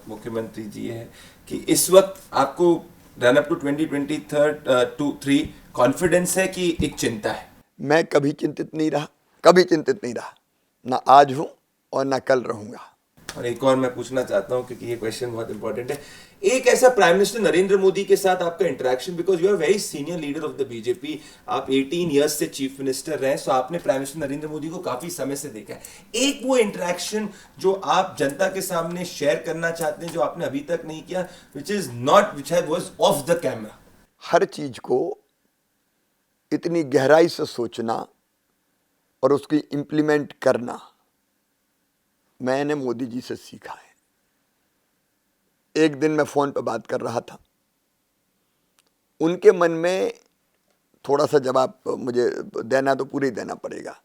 मुख्यमंत्री जी है कि इस वक्त आपको रन अप टू 2023 कॉन्फिडेंस है कि एक चिंता है? मैं कभी चिंतित नहीं रहा, कभी चिंतित नहीं रहा, ना आज हूं और ना कल रहूंगा। और एक और मैं पूछना चाहता हूं क्योंकि ये क्वेश्चन बहुत इंपॉर्टेंट है। एक ऐसा प्राइम मिनिस्टर नरेंद्र मोदी के साथ आपका interaction, because you are very senior leader of the BJP, आप 18 इयर्स से चीफ मिनिस्टर रहे, सो आपने प्राइम मिनिस्टर नरेंद्र मोदी को काफी समय से देखा है। एक वो इंटरेक्शन जो आप जनता के सामने शेयर करना चाहते हैं जो आपने अभी तक नहीं किया, which was off the camera? हर चीज को इतनी गहराई से सोचना और उसकी इम्प्लीमेंट करना मैंने मोदी जी से सीखा है। एक दिन मैं फोन पर बात कर रहा था, उनके मन में थोड़ा सा जवाब मुझे देना तो पूरा ही देना पड़ेगा,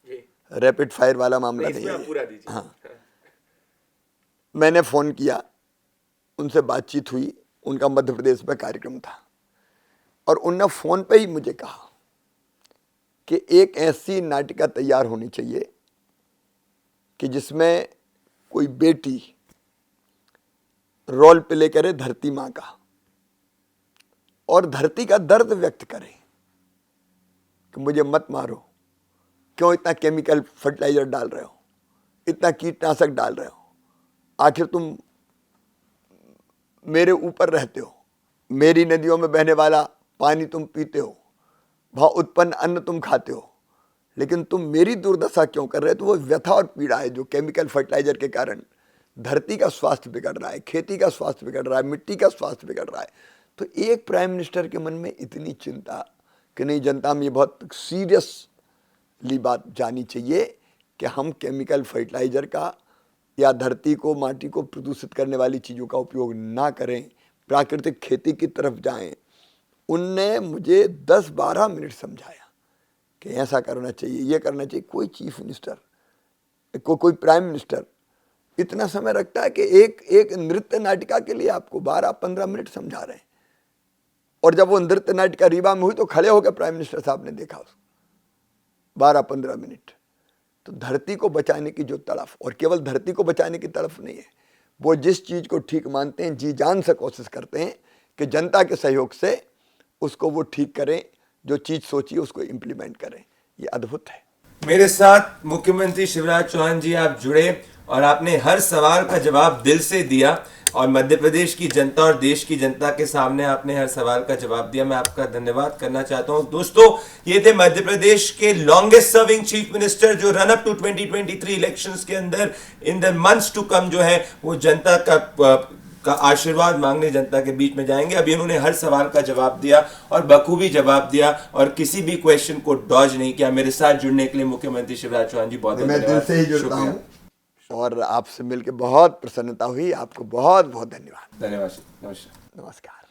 रैपिड फायर वाला मामला नहीं है। हाँ, मैंने फोन किया, उनसे बातचीत हुई, उनका मध्य प्रदेश में कार्यक्रम था और उनने फोन पे ही मुझे कहा कि एक ऐसी नाटिका तैयार होनी चाहिए कि जिसमें कोई बेटी रोल प्ले करे धरती मां का और धरती का दर्द व्यक्त करे कि मुझे मत मारो, क्यों इतना केमिकल फर्टिलाइजर डाल रहे हो, इतना कीटनाशक डाल रहे हो, आखिर तुम मेरे ऊपर रहते हो, मेरी नदियों में बहने वाला पानी तुम पीते हो, वहाँ उत्पन्न अन्न तुम खाते हो, लेकिन तुम मेरी दुर्दशा क्यों कर रहे हो? तो वो व्यथा और पीड़ा है जो केमिकल फर्टिलाइजर के कारण धरती का स्वास्थ्य बिगड़ रहा है, खेती का स्वास्थ्य बिगड़ रहा है, मिट्टी का स्वास्थ्य बिगड़ रहा है। तो एक प्राइम मिनिस्टर के मन में इतनी चिंता कि नहीं, जनता में ये बहुत सीरियसली बात जानी चाहिए कि हम केमिकल फर्टिलाइजर का या धरती को, माटी को प्रदूषित करने वाली चीज़ों का उपयोग ना करें, प्राकृतिक खेती की तरफ जाएं। उनने मुझे 10-12 मिनट समझाया कि ऐसा करना चाहिए, ये करना चाहिए। कोई चीफ मिनिस्टर, कोई प्राइम मिनिस्टर इतना समय रखता है कि एक नृत्य नाटिका के लिए आपको 12-15 मिनट समझा रहे हैं, और जब वो नृत्य नाटिका रीवा में हुई तो खड़े होकर प्राइम मिनिस्टर साहब ने देखा उसको 12-15 मिनट। तो धरती को बचाने की जो तड़फ, और केवल धरती को बचाने की तड़फ नहीं है, वो जिस चीज़ को ठीक मानते हैं जी जान से कोशिश करते हैं कि जनता के सहयोग से उसको वो ठीक करें, जो चीज़ सोचिए उसको इम्प्लीमेंट करें। ये अद्भुत है। मेरे साथ मुख्यमंत्री शिवराज चौहान जी आप जुड़े और आपने हर सवाल का जवाब दिल से दिया और मध्य प्रदेश की जनता और देश की जनता के सामने आपने हर सवाल का जवाब दिया। मैं आपका धन्यवाद करना चाहता हूं। दोस्तों, ये थे मध्य प्रदेश के लॉन्गेस्ट सर्विंग चीफ मिनिस्टर जो रन अप टू 2023 इलेक्शंस के अंदर in the months to come जो है वो जनता का आशीर्वाद मांगने जनता के बीच में जाएंगे। अभी इन्होंने हर सवाल का जवाब दिया और बखूबी जवाब दिया और किसी भी क्वेश्चन को डॉज नहीं किया। मेरे साथ जुड़ने के लिए मुख्यमंत्री शिवराज चौहान जी बहुत मैं दिल से ही जुड़ता हूँ और आपसे मिलकर बहुत प्रसन्नता हुई। आपको बहुत बहुत धन्यवाद। धन्यवाद। नमस्कार। नमस्कार।